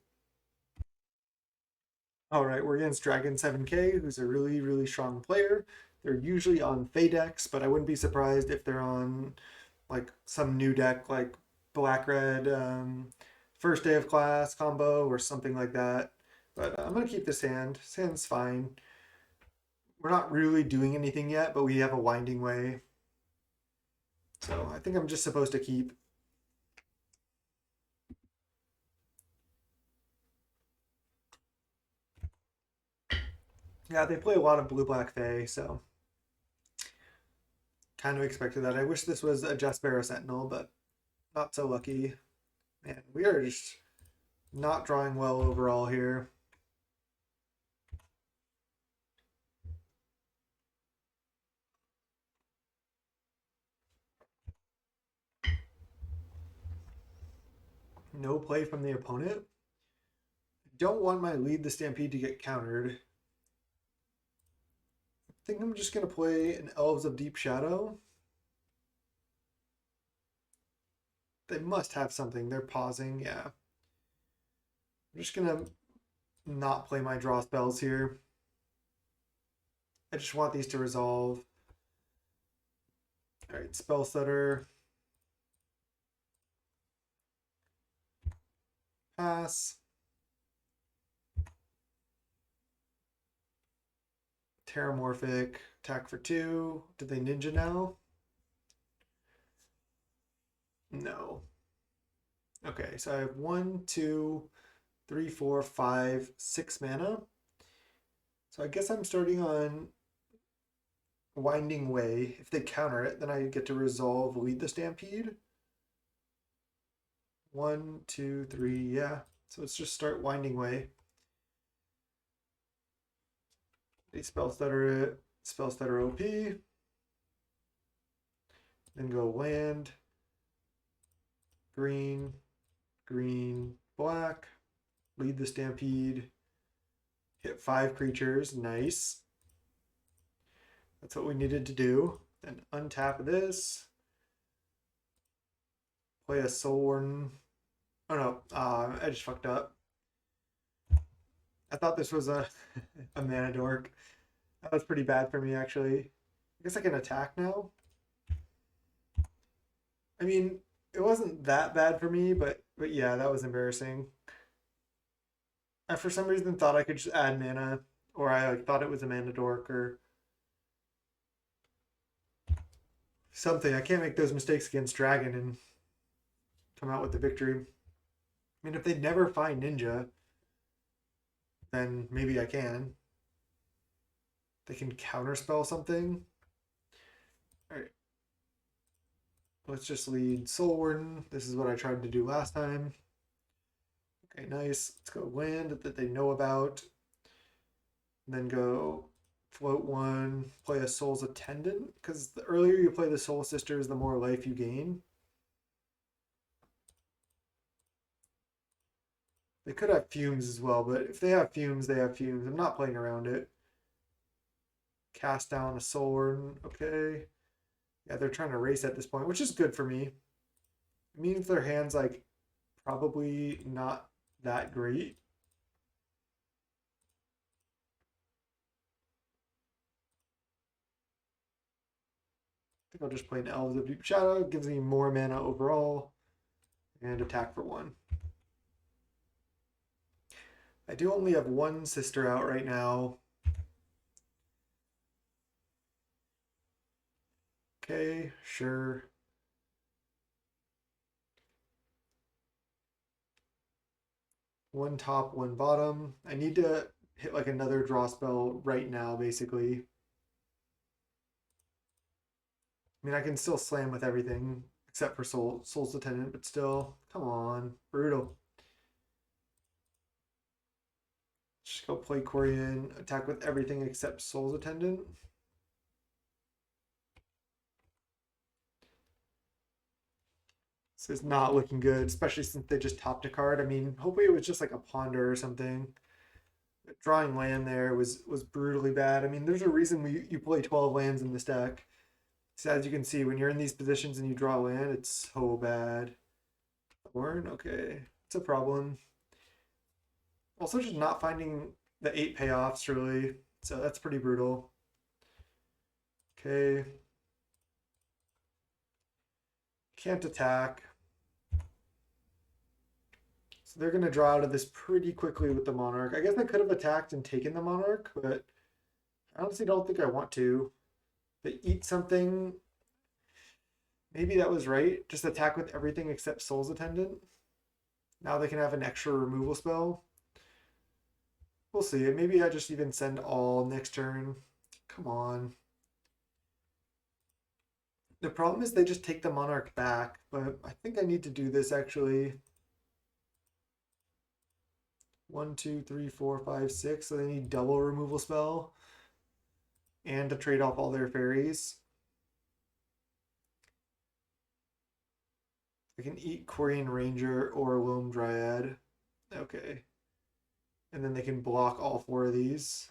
All right, we're against Dragon 7K, who's a really, really strong player. They're usually on Fey decks, but I wouldn't be surprised if they're on like some new deck like Black Red First Day of Class combo or something like that. But I'm going to keep this hand. This hand's fine. We're not really doing anything yet, but we have a Winding Way. So I think I'm just supposed to keep. Yeah, they play a lot of blue-black Fae, so kind of expected that. I wish this was a Jaspera Sentinel, but not so lucky. Man, we are just not drawing well overall here. No play from the opponent. Don't want my Lead the Stampede to get countered. I think I'm just going to play an Elves of Deep Shadow. They must have something. They're pausing. Yeah. I'm just going to not play my draw spells here. I just want these to resolve. All right, Spell Setter. Pass. Terramorphic. Attack for 2. Did they ninja now? No. Okay, so I have 1, 2, 3, 4, 5, 6 mana. So I guess I'm starting on Winding Way. If they counter it, then I get to resolve Lead the Stampede. 1, 2, 3, yeah. So let's just start Winding Way. They spell stutter it, spell stutter OP. Then go land, green, green, black, lead the Stampede, hit 5 creatures, nice. That's what we needed to do. Then untap this, play a Soul Warden. Oh no, I just fucked up. I thought this was a mana dork. That was pretty bad for me, actually. I guess I can attack now. I mean, it wasn't that bad for me, but yeah, that was embarrassing. I for some reason thought I could just add mana, or I like, thought it was a mana dork or something. I can't make those mistakes against Dragon and come out with the victory. I mean, if they never find Ninja, then maybe I can. They can counterspell something. All right. Let's just lead Soul Warden. This is what I tried to do last time. Okay, nice. Let's go land that they know about. And then go float 1, play a Soul's Attendant, because the earlier you play the Soul Sisters, the more life you gain. They could have fumes as well, but if they have fumes, they have fumes. I'm not playing around it. Cast down a sword. Okay. Yeah, they're trying to race at this point, which is good for me. It means their hand's like probably not that great. I think I'll just play an Elves of Deep Shadow. Gives me more mana overall. And attack for 1. I do only have one sister out right now. Okay, sure. One top, one bottom. I need to hit like another draw spell right now, basically. I mean, I can still slam with everything except for Soul's Attendant, but still, come on, brutal. Just go play Corian, attack with everything except Soul's Attendant. This is not looking good, especially since they just topped a card. I mean, hopefully it was just like a ponder or something. Drawing land there was brutally bad. I mean, there's a reason you play 12 lands in this deck. So as you can see, when you're in these positions and you draw land, it's so bad. Thorn, okay, it's a problem. Also, just not finding the 8 payoffs really, so that's pretty brutal. Okay, can't attack. So they're gonna draw out of this pretty quickly with the Monarch. I guess I could have attacked and taken the Monarch, but I honestly don't think I want to. They eat something. Maybe that was right. Just attack with everything except Soul's Attendant. Now they can have an extra removal spell. We'll see. Maybe I just even send all next turn. Come on. The problem is they just take the Monarch back, but I think I need to do this actually. 1, 2, 3, 4, 5, 6. So they need double removal spell and to trade off all their fairies. I can eat Quarian Ranger or Loam Dryad. Okay. And then they can block all 4 of these.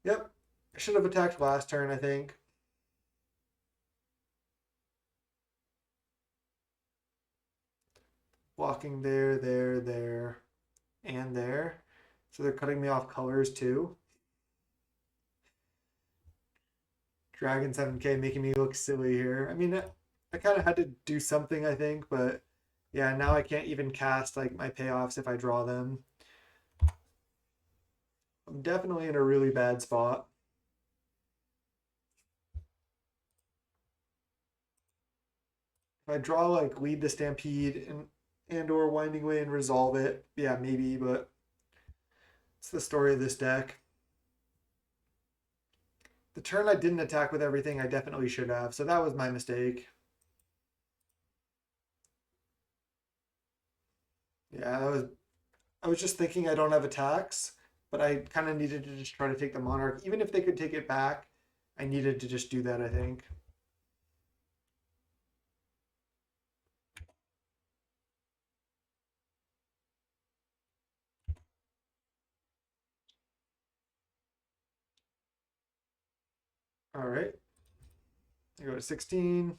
Yep. I should have attacked last turn, I think. Blocking there, there, and there. So they're cutting me off colors too. Dragon 7K making me look silly here. I mean, I kind of had to do something, I think, but yeah, now I can't even cast like my payoffs if I draw them. I'm definitely in a really bad spot. If I draw like Lead the Stampede and or Winding Way and resolve it, yeah, maybe, but it's the story of this deck. The turn I didn't attack with everything, I definitely should have, so that was my mistake. Yeah, I was just thinking I don't have attacks, but I kind of needed to just try to take the Monarch. Even if they could take it back, I needed to just do that, I think. All right. I go to 16.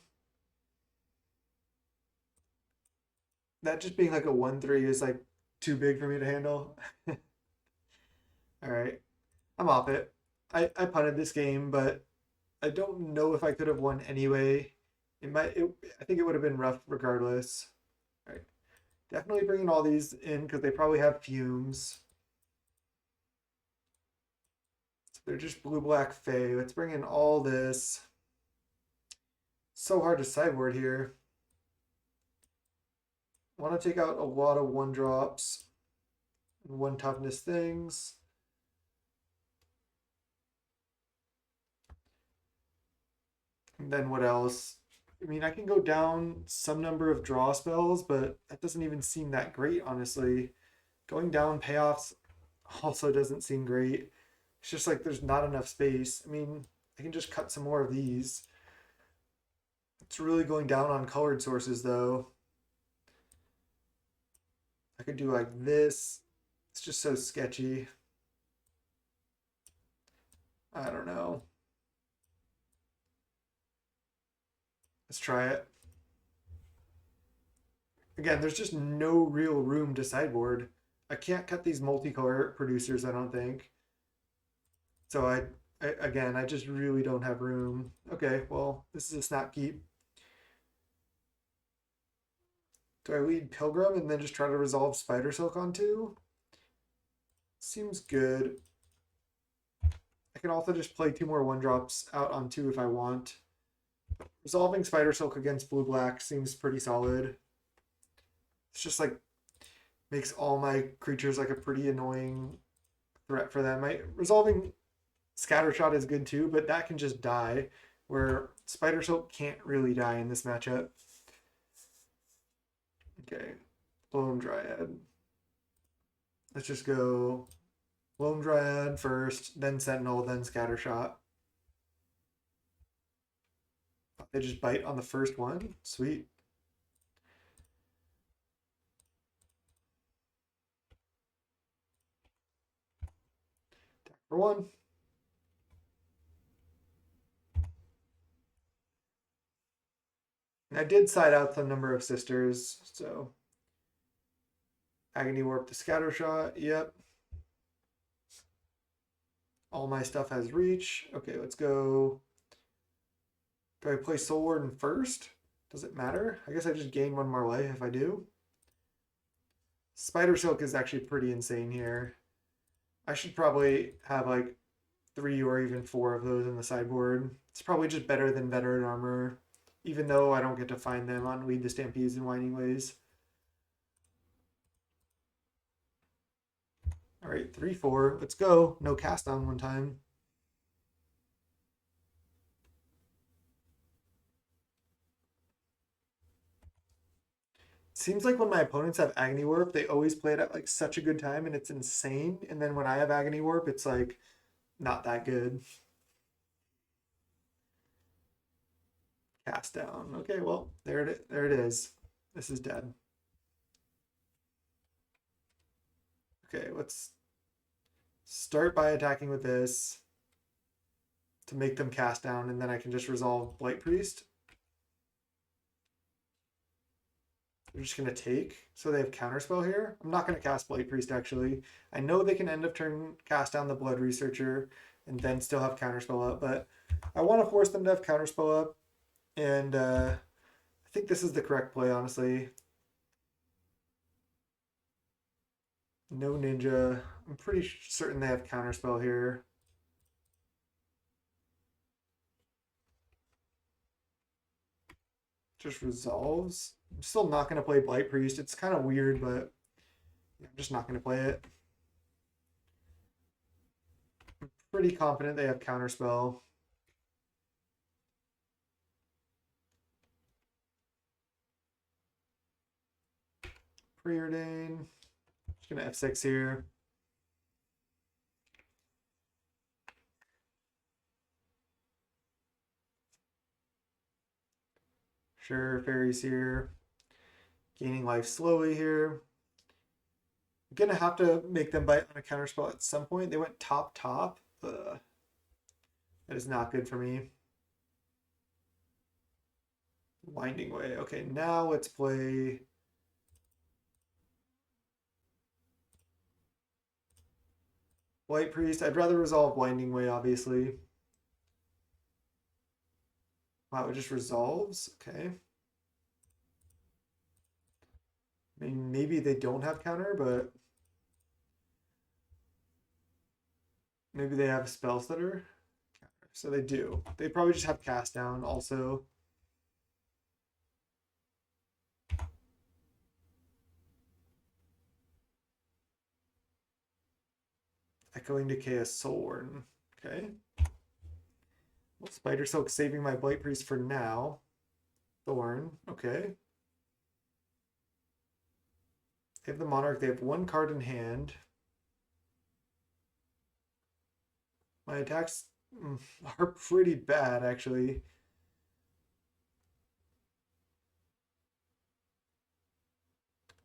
That just being like a 1-3 is like too big for me to handle. All right. I'm off it. I punted this game, but I don't know if I could have won anyway. I think it would have been rough regardless. All right. Definitely bringing all these in because they probably have fumes. So they're just blue black Fae. Let's bring in all this. So hard to sideboard here. Want to take out a lot of 1-drops and 1-toughness things. And then what else? I mean, I can go down some number of draw spells, but that doesn't even seem that great, honestly. Going down payoffs also doesn't seem great. It's just like there's not enough space. I mean, I can just cut some more of these. It's really going down on colored sources, though. could do like this. It's just so sketchy. I don't know. Let's try it. Again, there's just no real room to sideboard. I can't cut these multicolor producers, I don't think. So again, I just really don't have room. Okay, well, this is a snap keep. Do I lead Pilgrim and then just try to resolve Spider Silk on two? Seems good. I can also just play two more one drops out on two if I want. Resolving Spider Silk against blue black seems pretty solid. It's just like makes all my creatures like a pretty annoying threat for them. Resolving Scattershot is good too, but that can just die, where Spider Silk can't really die in this matchup. Okay, Lone Dryad. Let's just go Lone Dryad first, then Sentinel, then Scattershot. They just bite on the first one. Sweet. Attack for one. I did side out the number of sisters, so Agony Warp to Scattershot. Yep. All my stuff has reach. Okay, let's go. Do I play Soul Warden first? Does it matter? I guess I just gain one more life if I do. Spider Silk is actually pretty insane here. I should probably have like 3 or even 4 of those in the sideboard. It's probably just better than Veteran Armor, even though I don't get to find them on Lead the Stampedes and Winding Ways. All right, 3-4. Let's go. No cast down one time. Seems like when my opponents have Agony Warp, they always play it at like such a good time and it's insane. And then when I have Agony Warp, it's like not that good. Cast down. Okay, well, there it is. This is dead. Okay, let's start by attacking with this to make them cast down, and then I can just resolve Blight Priest. They're just going to take, so they have Counterspell here. I'm not going to cast Blight Priest, actually. I know they can end of turn cast down the Blood Researcher and then still have Counterspell up, but I want to force them to have Counterspell up, and I think this is the correct play, honestly. No Ninja. I'm pretty certain they have Counterspell here. Just resolves. I'm still not going to play Blight Priest. It's kind of weird, but I'm just not going to play it. I'm pretty confident they have Counterspell. Preordain. Just going to F6 here. Sure, Fairies here. Gaining life slowly here. I'm going to have to make them bite on a Counterspell at some point. They went top. That is not good for me. Winding Way. Okay, now let's play... Blight Priest. I'd rather resolve Winding Way, obviously. Wow, it just resolves? Okay. I mean, maybe they don't have counter, but maybe they have spells that are counter. So they do. They probably just have cast down also. Echoing Decay, a Soul Warden. Okay. Well, Spider Silk saving my Blight Priest for now. Thorn. Okay. They have the Monarch. They have one card in hand. My attacks are pretty bad, actually.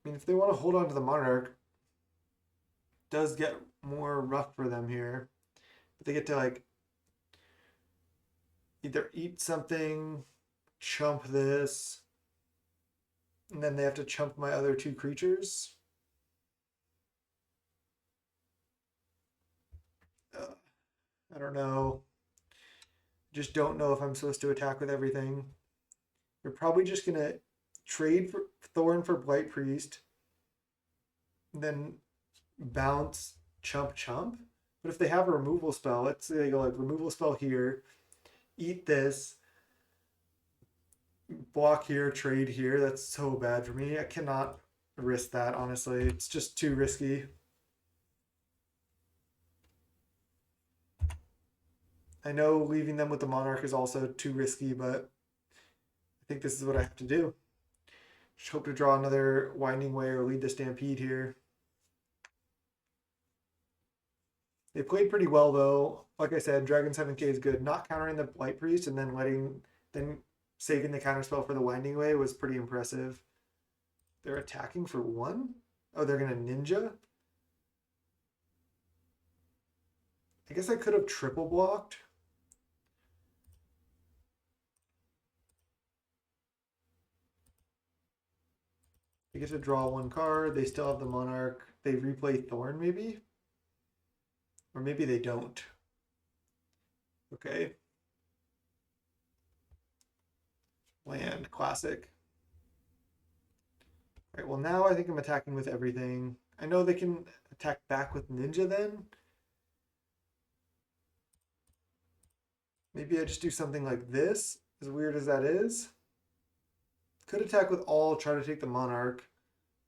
I mean, if they want to hold on to the Monarch, it does get more rough for them here. But they get to like either eat something, chump this, and then they have to chump my other two creatures. Uh, I don't know. Just don't know if I'm supposed to attack with everything. They're probably just gonna trade for Thorn for Blight Priest, then bounce chump chump. But if they have a removal spell, let's say they go like removal spell here, eat this, block here, trade here. That's so bad for me. I cannot risk that, honestly. It's just too risky. I know leaving them with the Monarch is also too risky, but I think this is what I have to do. Just hope to draw another Winding Way or lead the Stampede here. They played pretty well though. Like I said, Dragon 7K is good. Not countering the Blight Priest and then saving the counterspell for the Winding Way was pretty impressive. They're attacking for one? Oh, they're gonna ninja? I guess I could have triple blocked. They get to draw one card. They still have the Monarch. They replay Thorn, maybe? Or maybe they don't. Okay. Land, classic. All right, well now I think I'm attacking with everything. I know they can attack back with Ninja then. Maybe I just do something like this, as weird as that is. Could attack with all, try to take the Monarch.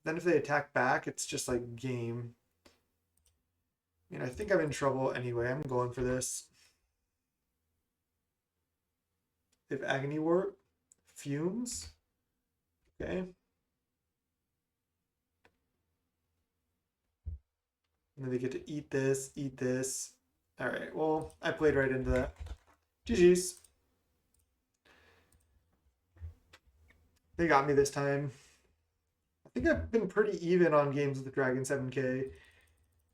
Then if they attack back, it's just like game. I mean, I think I'm in trouble anyway. I'm going for this. They have Agony Warp, Fumes. Okay. And then they get to eat this, eat this. All right, well, I played right into that. GG's. They got me this time. I think I've been pretty even on games with the Dragon 7K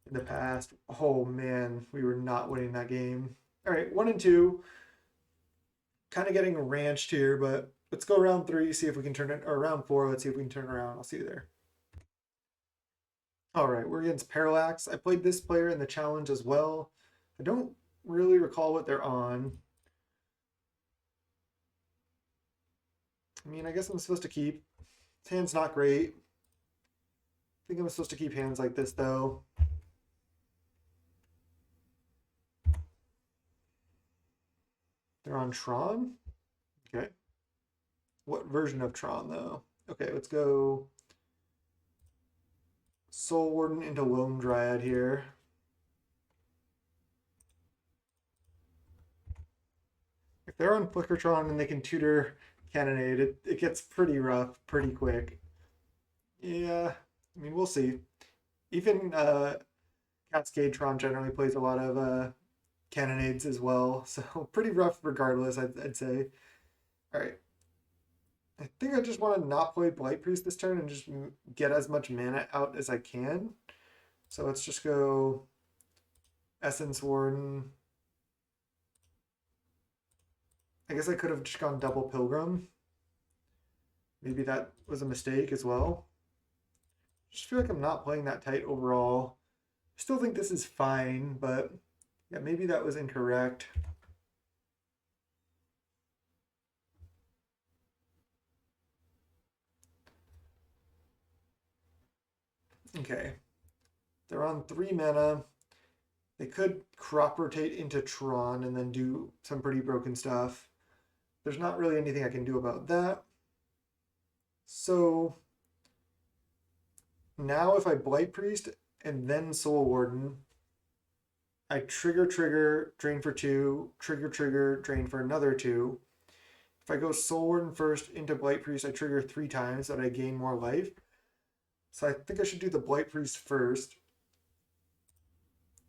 in the past. Oh man, we were not winning that game. All right, 1 and 2. Kind of getting ranched here, but let's go round 3, see if we can turn it, or round 4, let's see if we can turn around. I'll see you there. All right, we're against Parallax. I played this player in the challenge as well. I don't really recall what they're on. I mean, I guess I'm supposed to keep. His hand's not great. I think I'm supposed to keep hands like this, though. They're on Tron? Okay. What version of Tron, though? Okay, let's go Soul Warden into Lone Dryad here. If they're on Flickertron and they can tutor Cannonade, it gets pretty rough pretty quick. Yeah, I mean, we'll see. Even Cascadetron generally plays a lot of Cannonades as well, so pretty rough regardless, I'd say. All right. I think I just want to not play Blight Priest this turn and just get as much mana out as I can. So let's just go Essence Warden. I guess I could have just gone double Pilgrim. Maybe that was a mistake as well. Just feel like I'm not playing that tight overall. Still think this is fine, but yeah, maybe that was incorrect. Okay. They're on 3 mana. They could crop rotate into Tron and then do some pretty broken stuff. There's not really anything I can do about that. So now if I Blight Priest and then Soul Warden, I trigger, drain for 2, trigger, drain for another 2. If I go Soul Warden first into Blight Priest, I trigger 3 times so that I gain more life. So I think I should do the Blight Priest first.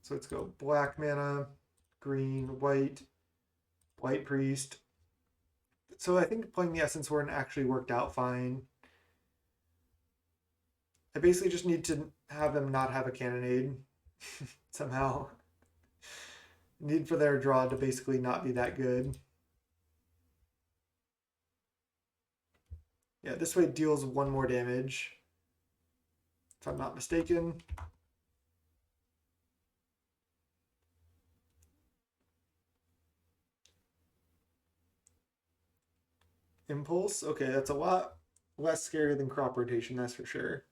So let's go black mana, green, white, Blight Priest. So I think playing the Essence Warden actually worked out fine. basically just need to have them not have a cannonade somehow. Need for their draw to basically not be that good. Yeah, this way it deals one more damage, if I'm not mistaken. Impulse? Okay, that's a lot less scary than crop rotation, that's for sure.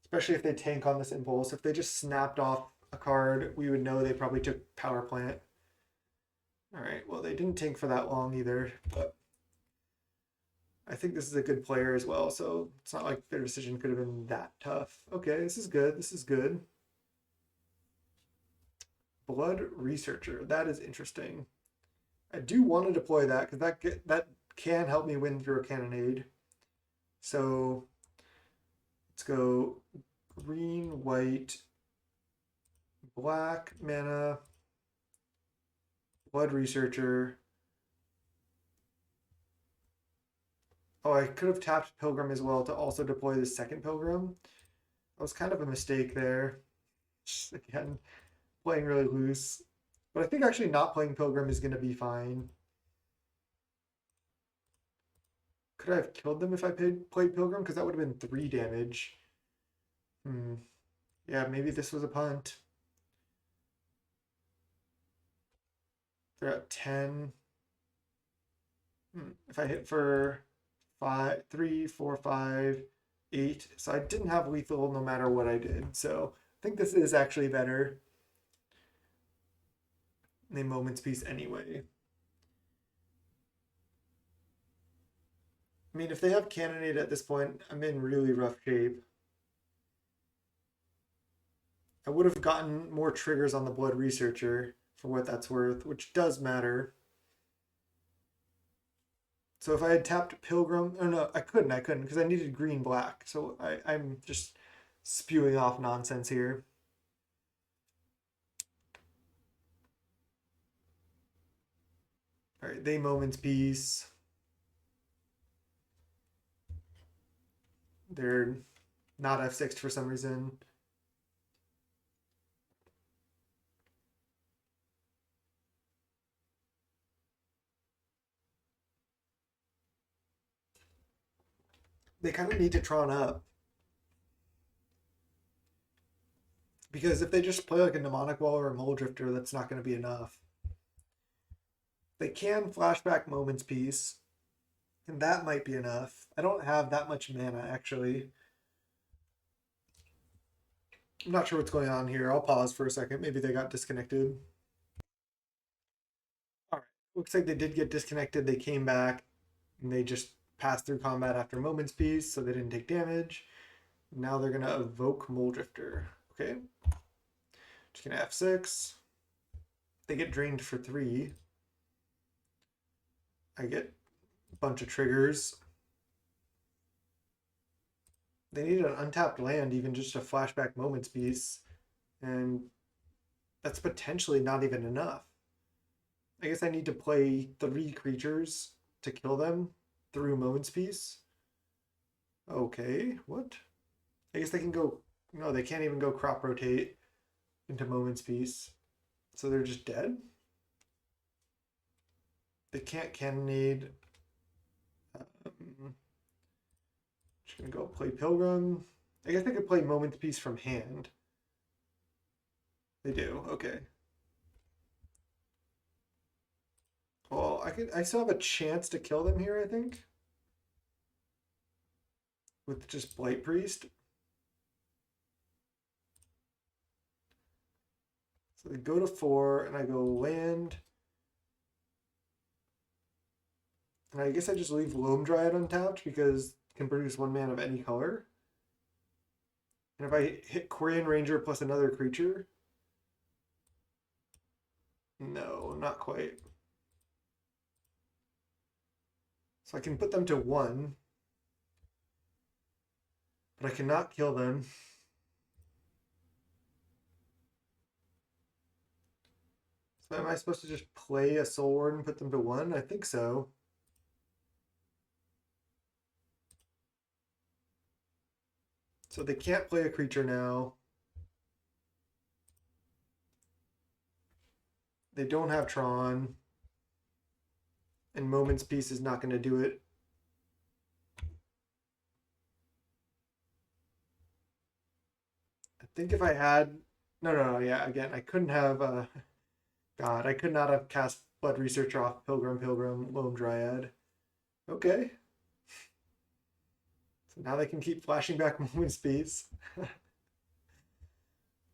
Especially if they tank on this impulse. If they just snapped off a card, we would know they probably took power plant. Alright, well they didn't tank for that long either, but I think this is a good player as well, so it's not like their decision could have been that tough. Okay, this is good. This is good. Blood Researcher. That is interesting. I do want to deploy that because that can help me win through a cannonade. So let's go green, white, black mana, Blood Researcher. Oh, I could have tapped Pilgrim as well to also deploy the second Pilgrim. That was kind of a mistake there. Just, again, playing really loose. But I think actually not playing Pilgrim is going to be fine. Could I have killed them if I played Pilgrim? Because that would have been 3 damage. Yeah, maybe this was a punt. They're at 10. If I hit for 5, 3, 4, 5, 8. So I didn't have lethal no matter what I did. So I think this is actually better. A Moment's Peace anyway. I mean, if they have Cannonade at this point, I'm in really rough shape. I would have gotten more triggers on the Blood Researcher for what that's worth, which does matter. So if I had tapped Pilgrim, oh no, I couldn't because I needed green black. So I'm just spewing off nonsense here. All right, they Moment's Peace. They're not F6 for some reason. They kind of need to Tron up. Because if they just play like a Mnemonic Wall or a Mole Drifter, that's not going to be enough. They can Flashback Moment's Peace, and that might be enough. I don't have that much mana, actually. I'm not sure what's going on here. I'll pause for a second. Maybe they got disconnected. All right. Looks like they did get disconnected. They came back, and they just passed through combat after Moment's Peace, so they didn't take damage. Now they're going to evoke Mole Drifter. Okay. Just going to F6. They get drained for 3. I get a bunch of triggers. They need an untapped land, even just a Flashback Moment's Peace. And that's potentially not even enough. I guess I need to play 3 creatures to kill them through Moment's Peace. Okay, what? I guess they can go... No, they can't even go crop rotate into Moment's Peace. So they're just dead? They can't Cannonade. Just gonna go play Pilgrim. I guess they could play Moment's Peace from hand. They do, okay. Well, I still have a chance to kill them here, I think. With just Blight Priest. So they go to 4, and I go land. And I guess I just leave Loam Dryad untapped because it can produce 1 mana of any color. And if I hit Quirion Ranger plus another creature... No, not quite. So I can put them to 1. But I cannot kill them. So am I supposed to just play a Soul Ward and put them to 1? I think so. So they can't play a creature now. They don't have Tron. And Moment's Peace is not going to do it. I think if I had... No, yeah, again, I couldn't have... God, I could not have cast Blood Researcher off Pilgrim, Lone Dryad. Okay. So now they can keep flashing back Moment's Peace.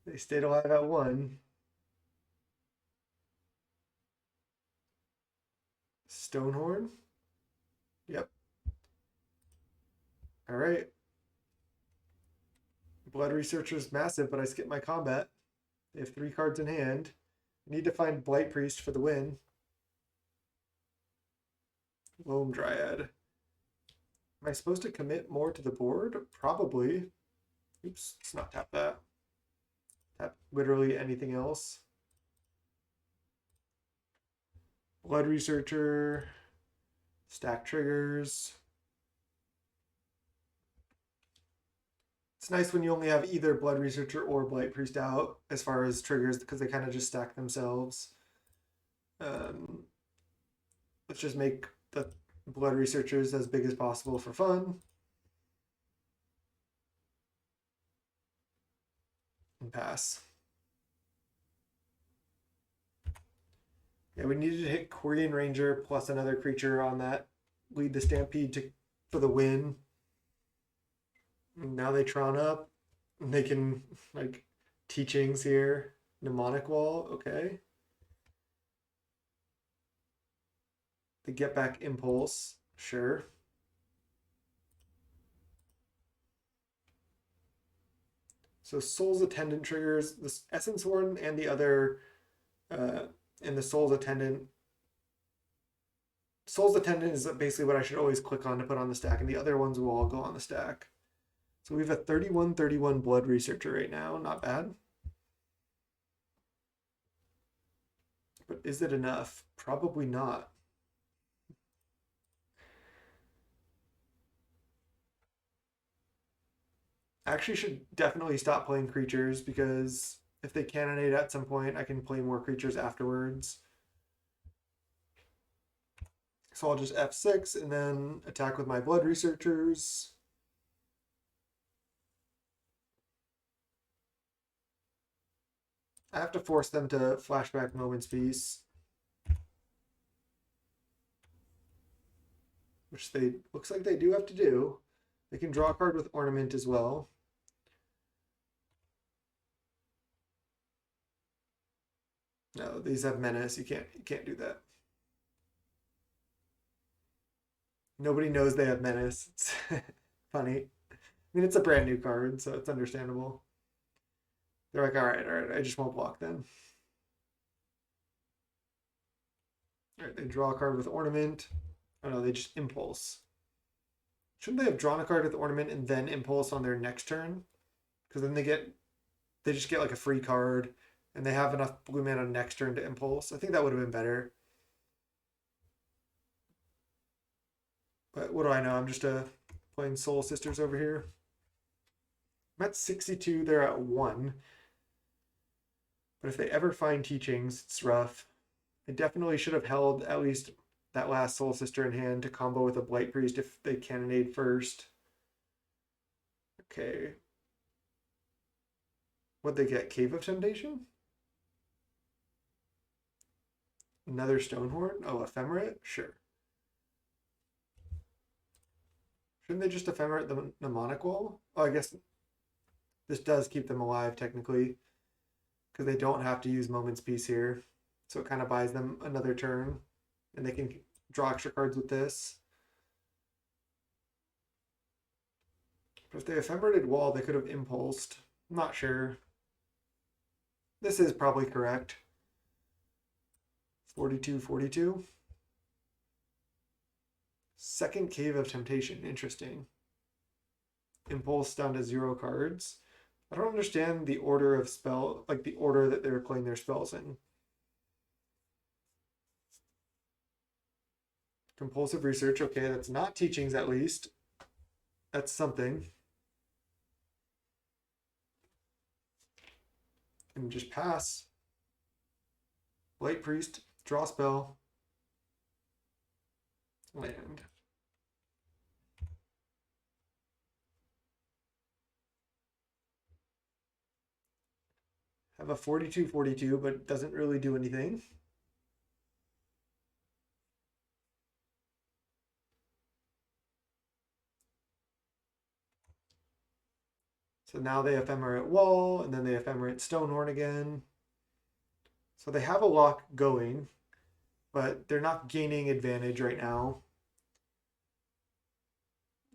They stayed alive at 1. Stonehorn? Yep. Alright. Blood Researcher's massive, but I skip my combat. They have 3 cards in hand. I need to find Blight Priest for the win. Loam Dryad. Am I supposed to commit more to the board? Probably. Oops, let's not tap that. Tap literally anything else. Blood Researcher. Stack triggers. It's nice when you only have either Blood Researcher or Blight Priest out as far as triggers because they kind of just stack themselves. Let's just make the Blood Researchers as big as possible for fun. And pass. Yeah, we needed to hit Quirion Ranger plus another creature on that. Lead the Stampede for the win. And now they Tron up. And they can, like, teachings here. Mnemonic Wall, okay. The Get Back Impulse, sure. So Soul's Attendant triggers this Essence Horn and the other, and the Soul's Attendant. Soul's Attendant is basically what I should always click on to put on the stack, and the other ones will all go on the stack. So we have a 31/31 Blood Researcher right now, not bad. But is it enough? Probably not. I actually should definitely stop playing creatures because if they cannonade at some point, I can play more creatures afterwards. So I'll just F6 and then attack with my Blood Researchers. I have to force them to flashback Moment's Peace. Which they looks like they do have to do. They can draw a card with Ornament as well. No, these have Menace. You can't do that. Nobody knows they have Menace. It's funny. I mean, it's a brand new card, so it's understandable. They're like, all right, I just won't block then. All right, they draw a card with Ornament. Oh no, they just Impulse. Shouldn't they have drawn a card with Ornament and then Impulse on their next turn? Because then they just get like a free card, and they have enough blue mana next turn to Impulse. I think that would have been better. But what do I know? I'm just playing Soul Sisters over here. I'm at 62, they're at 1. But if they ever find teachings, it's rough. I definitely should have held at least that last Soul Sister in hand to combo with a Blight Priest if they cannonade first. Okay. What'd they get? Cave of Temptation? Another Stonehorn? Oh, Ephemerate? Sure. Shouldn't they just Ephemerate the Mnemonic Wall? Oh, I guess this does keep them alive technically because they don't have to use Moment's Peace here. So it kind of buys them another turn and they can draw extra cards with this. But if they Ephemerated Wall, they could have Impulsed. I'm not sure. This is probably correct. 42/42. Second Cave of Temptation, interesting. Impulse down to 0 cards. I don't understand the order of spell, like the order that they're playing their spells in. Compulsive Research, okay, that's not teachings at least. That's something. and just pass. Light Priest, draw spell, land. Have a 42/42, but doesn't really do anything. So now they ephemerate wall, and then they ephemerate Stonehorn again. So they have a lock going, but they're not gaining advantage right now.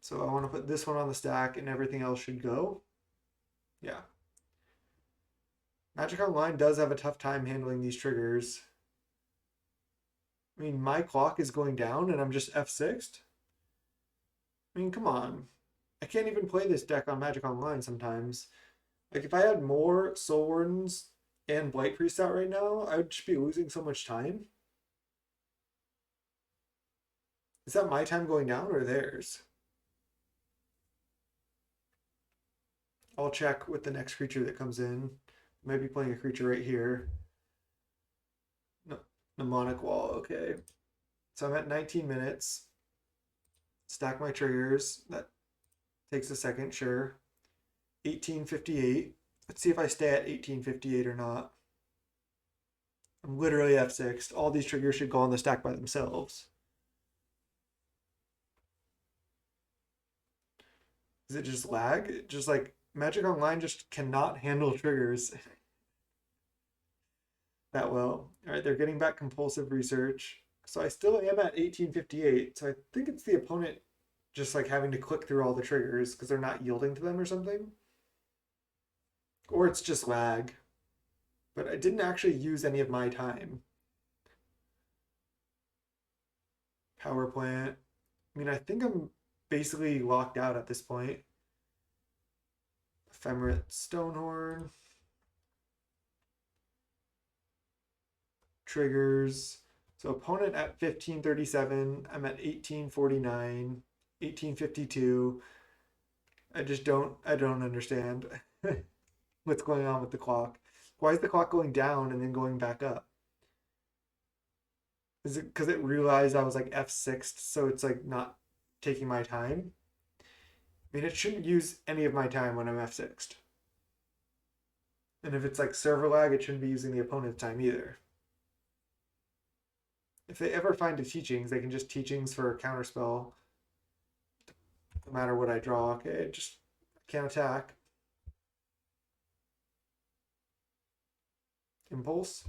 So I want to put this one on the stack, and everything else should go. Yeah. Magic Online does have a tough time handling these triggers. I mean, my clock is going down, and I'm just F6'd. I mean, come on. I can't even play this deck on Magic Online sometimes. Like, if I had more Soul Wardens and Blight Priest out right now, I would just be losing so much time. Is that my time going down or theirs? I'll check with the next creature that comes in. Maybe playing a creature right here. No, Mnemonic Wall, okay. So I'm at 19 minutes. Stack my triggers. That takes a second, sure. 1858. Let's see if I stay at 1858 or not. I'm literally F6'd. All these triggers should go on the stack by themselves. Is it just lag? Just like Magic Online just cannot handle triggers that well. All right, they're getting back compulsive research. So I still am at 1858. So I think it's the opponent just like having to click through all the triggers because they're not yielding to them or something. Or it's just lag. But I didn't actually use any of my time. Power plant. I mean, I think I'm basically locked out at this point. Ephemerate Stonehorn. Triggers. So opponent at 1537. I'm at 1849. 1852. I don't understand what's going on with the clock. Why is the clock going down and then going back up? Is it because it realized I was like F6'd, so it's like not taking my time? I mean, it shouldn't use any of my time when I'm F6'd. And if it's like server lag, it shouldn't be using the opponent's time either. If they ever find a teachings, they can just teachings for a counterspell. No matter what I draw, okay, just can't attack. Impulse.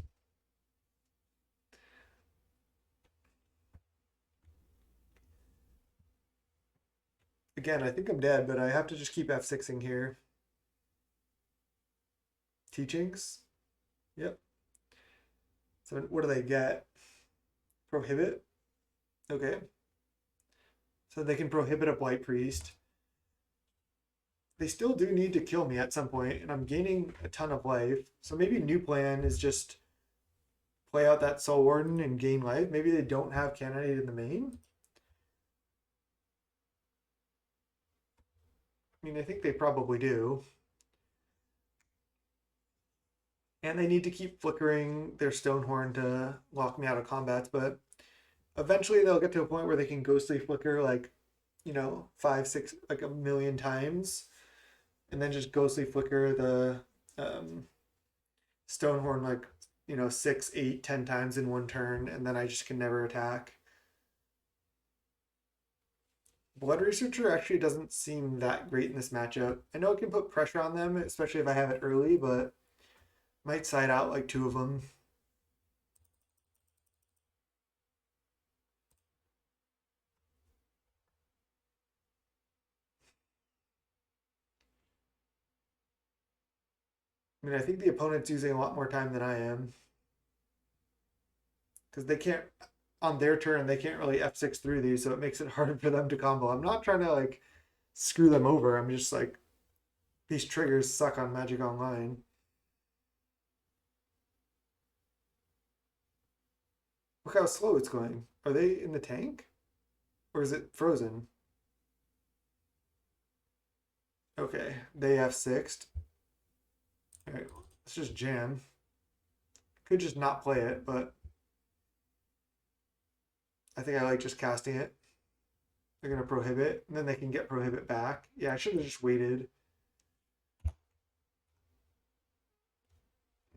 Again, I think I'm dead, but I have to just keep F6ing here. Teachings. Yep. So what do they get? Prohibit. Okay. So they can prohibit a Blight Priest. They still do need to kill me at some point, and I'm gaining a ton of life. So maybe new plan is just play out that Soul Warden and gain life. Maybe they don't have Cannonade in the main. I mean, I think they probably do. And they need to keep flickering their Stonehorn to lock me out of combats, but eventually they'll get to a point where they can ghostly flicker like, 5, 6, like a million times, and then just ghostly flicker the Stonehorn like, 6, 8, 10 times in one turn, and then I just can never attack. Blood Researcher actually doesn't seem that great in this matchup. I know it can put pressure on them, especially if I have it early, but might side out like 2 of them. I mean, I think the opponent's using a lot more time than I am. Because they can't, on their turn, they can't really F6 through these, so it makes it harder for them to combo. I'm not trying to like screw them over. I'm just like, these triggers suck on Magic Online. Look how slow it's going. Are they in the tank? Or is it frozen? Okay, they F6'd. All right, Let's just jam. Could just not play it, but I think I like just casting it. They're gonna prohibit, and then they can get prohibit back. Yeah, I should have just waited.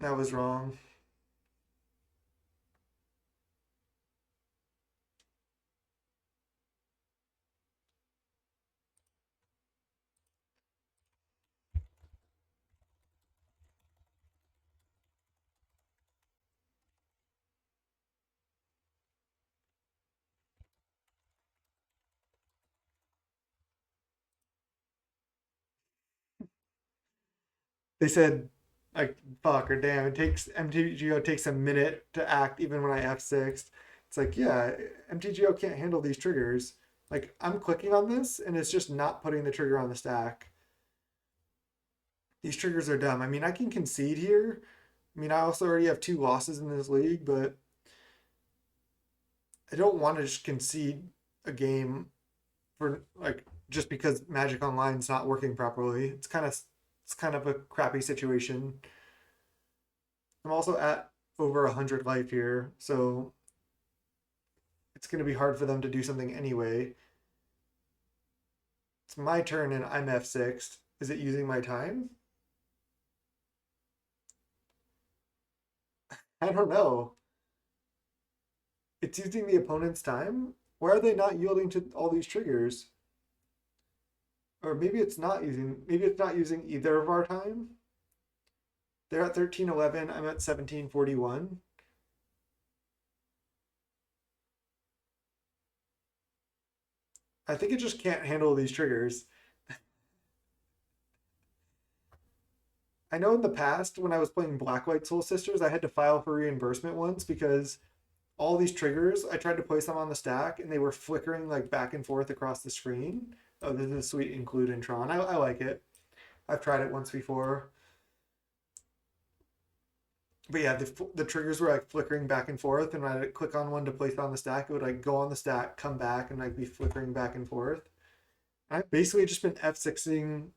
That was wrong. They said like fuck or damn. It takes MTGO takes a minute to act even when I F6. It's like yeah, MTGO can't handle these triggers. Like I'm clicking on this and it's just not putting the trigger on the stack. These triggers are dumb. I mean, I can concede here. I mean, I also already have 2 losses in this league, but I don't want to just concede a game for like just because Magic Online's not working properly. It's kind of a crappy situation. I'm also at over 100 life here, so it's going to be hard for them to do something anyway. It's my turn and I'm F6. Is it using my time? I don't know. It's using the opponent's time? Why are they not yielding to all these triggers? Or maybe it's not using either of our time. They're at 1311, I'm at 1741. I think it just can't handle these triggers. I know in the past when I was playing Black White Soul Sisters, I had to file for reimbursement once because all these triggers, I tried to place them on the stack and they were flickering like back and forth across the screen. Oh, this is a sweet include in Tron. I like it. I've tried it once before. But yeah, the triggers were like flickering back and forth, and when I'd click on one to place it on the stack, it would like go on the stack, come back, and like be flickering back and forth. I've basically just been F6ing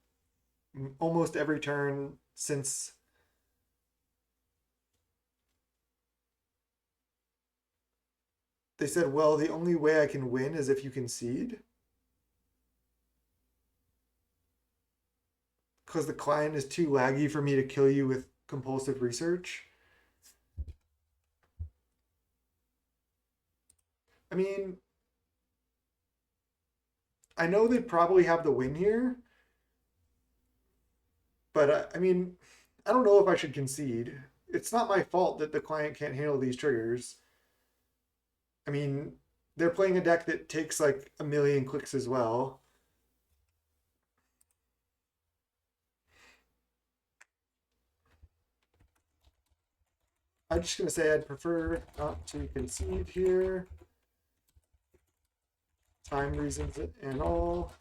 almost every turn since they said, well, the only way I can win is if you concede. Because the client is too laggy for me to kill you with compulsive research. I mean, I know they probably have the win here, but I mean, I don't know if I should concede. It's not my fault that the client can't handle these triggers. I mean, they're playing a deck that takes like a million clicks as well. I'm just gonna say I'd prefer not to concede here. Time reasons and all.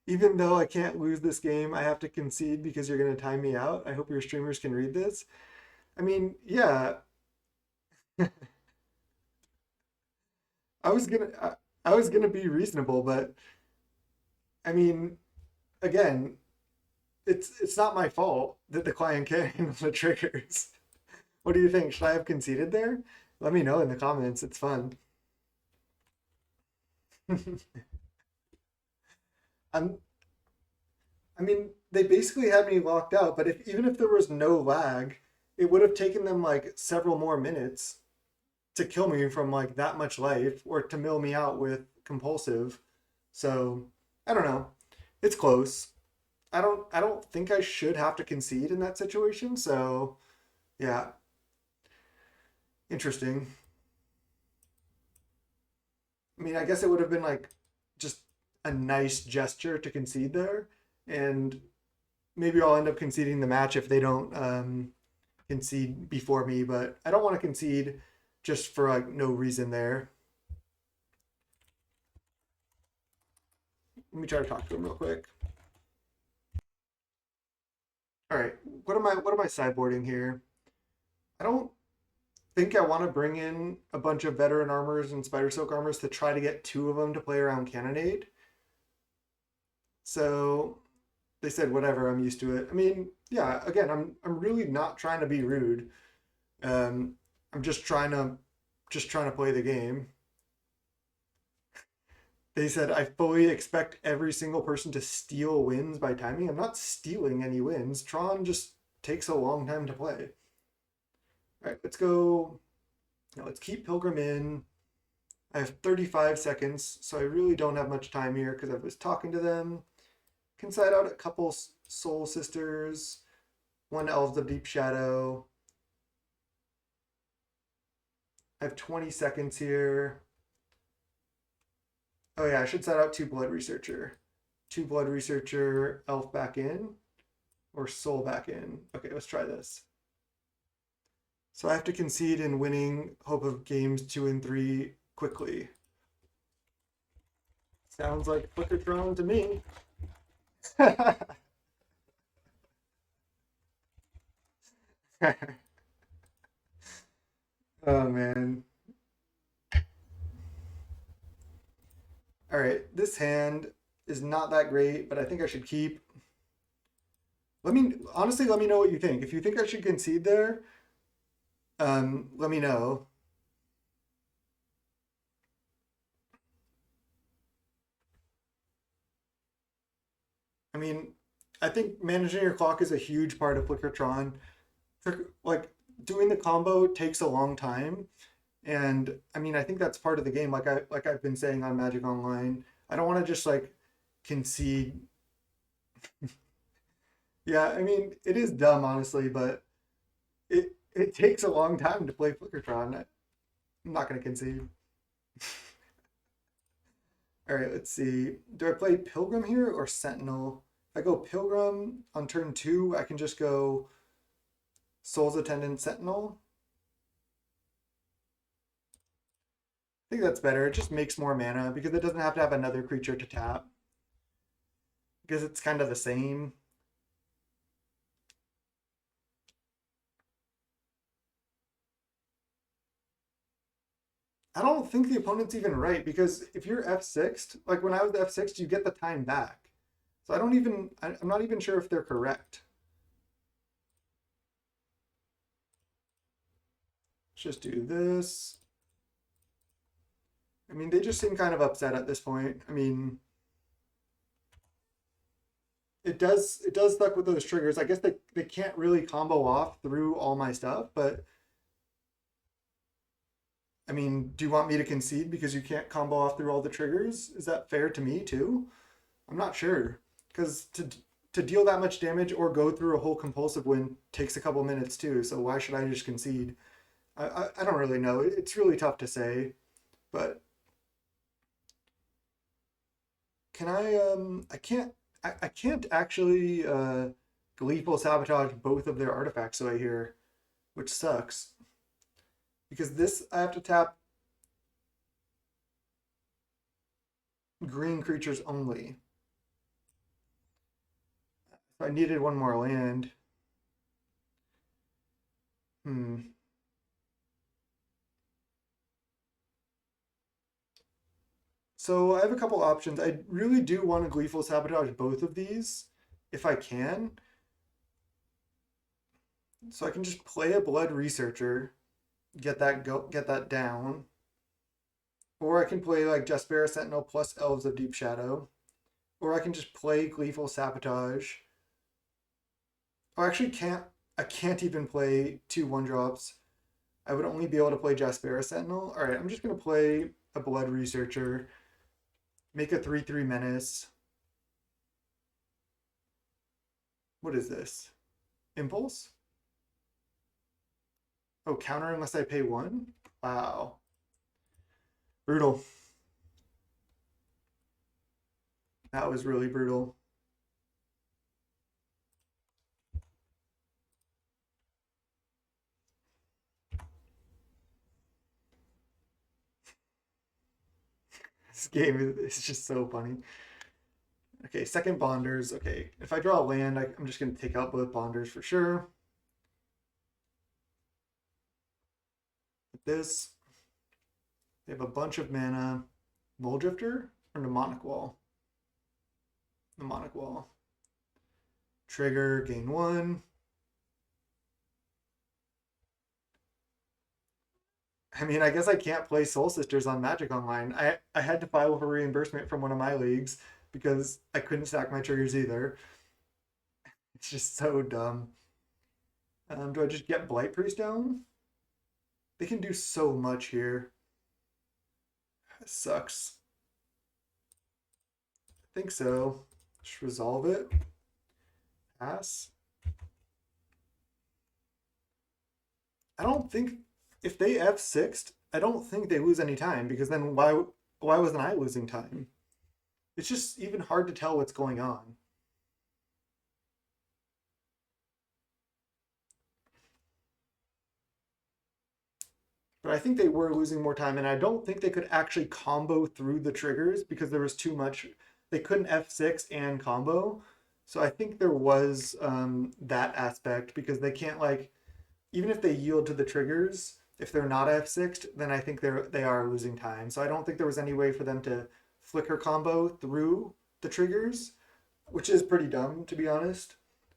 Even though I can't lose this game, I have to concede because you're gonna time me out. I hope your streamers can read this. I mean, yeah, I was gonna I was gonna be reasonable, but I mean, again, it's not my fault that the client can't handle the triggers. What do you think? Should I have conceded there? Let me know in the comments. It's fun. I'm I mean, they basically had me locked out, but if even if there was no lag, it would have taken them like several more minutes to kill me from like that much life or to mill me out with compulsive. So, I don't know. It's close. I don't think I should have to concede in that situation. So, yeah, interesting. I mean, I guess it would have been like just a nice gesture to concede there, and maybe I'll end up conceding the match if they don't concede before me. But I don't want to concede just for like no reason there. Let me try to talk to him real quick. All right, what am I sideboarding here? I don't think I want to bring in a bunch of veteran armors and spider silk armors to try to get 2 of them to play around cannonade. So they said whatever, I'm used to it. I mean, yeah, again, I'm really not trying to be rude. Um, I'm just trying to play the game. They said I fully expect every single person to steal wins by timing. I'm not stealing any wins. Tron just takes a long time to play. All right, let's go. Now let's keep Pilgrim in. I have 35 seconds, so I really don't have much time here because I was talking to them. Can side out a couple Soul Sisters, one Elves of Deep Shadow. I have 20 seconds here. Oh yeah, I should side out two Blood Researcher. Two Blood Researcher, Elf back in, or Soul back in. Okay, let's try this. So I have to concede in winning hope of games 2 and 3 quickly. Sounds like Flickertron to me. Oh man. All right, this hand is not that great, but I think I should keep. Let me know what you think. If you think I should concede there, let me know. I mean, I think managing your clock is a huge part of Flickertron. Like doing the combo takes a long time, and I mean, I think that's part of the game. I've been saying on Magic Online, I don't want to just like concede. Yeah, I mean, it is dumb, honestly, but it takes a long time to play Flickertron. I'm not going to concede. All right, let's see. Do I play Pilgrim here or Sentinel? If I go Pilgrim on turn 2, I can just go Soul's Attendant Sentinel. I think that's better. It just makes more mana because it doesn't have to have another creature to tap. Because it's kind of the same. I don't think the opponent's even right because if you're F6'd, like when I was F6'd, you get the time back. So I'm not even sure if they're correct. Let's just do this. I mean, they just seem kind of upset at this point. I mean, it does suck with those triggers. I guess they can't really combo off through all my stuff, but I mean, do you want me to concede because you can't combo off through all the triggers? Is that fair to me too? I'm not sure because to deal that much damage or go through a whole compulsive win takes a couple minutes too. So why should I just concede? I don't really know. It's really tough to say, but can I can't actually gleeful sabotage both of their artifacts. So I hear, which sucks because this I have to tap green creatures only. So I needed one more land. Hmm. So I have a couple options. I really do want to gleeful sabotage both of these if I can. So I can just play a blood researcher, get that down. Or I can play like Jaspera Sentinel plus Elves of Deep Shadow. Or I can just play Gleeful Sabotage. Or actually I can't even play two 1-drops. I would only be able to play Jaspera Sentinel. Alright, I'm just gonna play a blood researcher. Make a 3/3 menace. What is this? Impulse? Oh, counter unless I pay 1? Wow. Brutal. That was really brutal. This game is just so funny. Okay, second Bonders. Okay, if I draw a land, I'm just going to take out both Bonders for sure. With this, they have a bunch of mana. Muldrifter or Mnemonic Wall? Mnemonic Wall. Trigger, gain one. I mean, I guess I can't play Soul Sisters on Magic Online. I had to file for reimbursement from one of my leagues because I couldn't stack my triggers either. It's just so dumb. Do I just get Blight Priest down? They can do so much here. It sucks. I think so. Just resolve it. Pass. I don't think if they F6'd, I don't think they lose any time because then why wasn't I losing time? It's just even hard to tell what's going on. But I think they were losing more time, and I don't think they could actually combo through the triggers because there was too much. They couldn't F6 and combo. So I think there was that aspect because they can't like even if they yield to the triggers, if they're not F6'd, then I think they are losing time. So I don't think there was any way for them to flicker combo through the triggers, which is pretty dumb to be honest.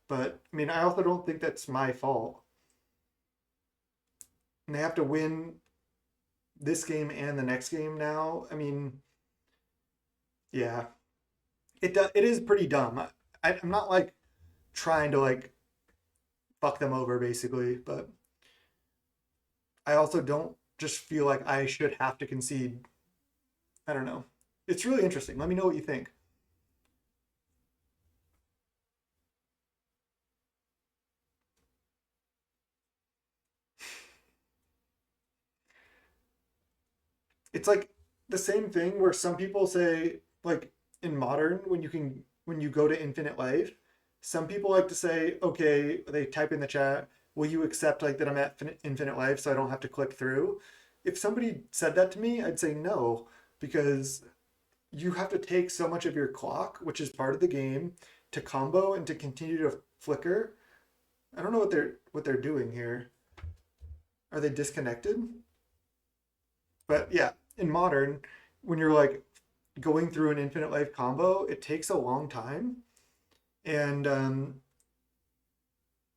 But I mean, I also don't think that's my fault. And they have to win this game and the next game now. I mean, yeah, it is pretty dumb. I'm not like trying to like fuck them over basically, but I also don't just feel like I should have to concede. I don't know. It's really interesting. Let me know what you think. It's like the same thing where some people say like in modern when you go to infinite life, some people like to say, okay, they type in the chat, will you accept like that I'm at infinite life so I don't have to click through? If somebody said that to me, I'd say no because you have to take so much of your clock, which is part of the game, to combo and to continue to flicker. I don't know what they're doing here. Are they disconnected? But yeah, in modern, when you're like going through an infinite life combo, it takes a long time. And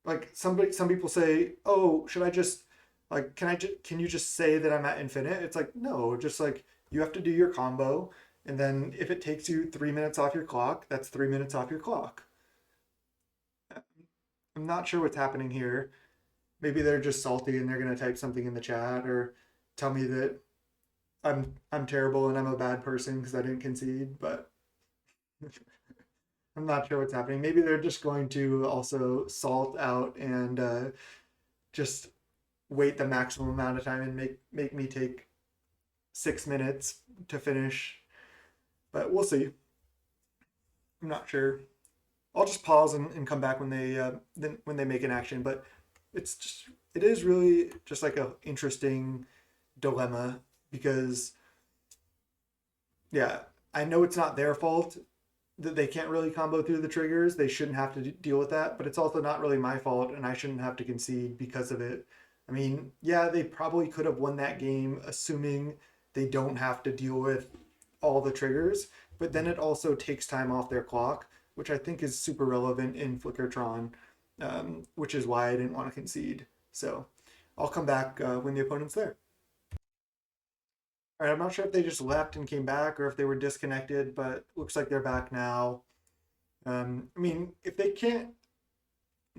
like some people say, "Oh, should I just like can you just say that I'm at infinite?" It's like, "No, just like you have to do your combo and then if it takes you 3 minutes off your clock, that's 3 minutes off your clock." I'm not sure what's happening here. Maybe they're just salty and they're going to type something in the chat or tell me that I'm terrible and I'm a bad person because I didn't concede, but I'm not sure what's happening. Maybe they're just going to also salt out and just wait the maximum amount of time and make me take 6 minutes to finish. But we'll see. I'm not sure. I'll just pause and come back when they make an action. But it's just it is really just like a interesting dilemma because yeah, I know it's not their fault that they can't really combo through the triggers. They shouldn't have to deal with that, but it's also not really my fault, and I shouldn't have to concede because of it. I mean, yeah, they probably could have won that game, assuming they don't have to deal with all the triggers, but then it also takes time off their clock, which I think is super relevant in Flickertron, which is why I didn't want to concede. So I'll come back when the opponent's there. All right, I'm not sure if they just left and came back or if they were disconnected, but looks like they're back now. I mean, if they can't,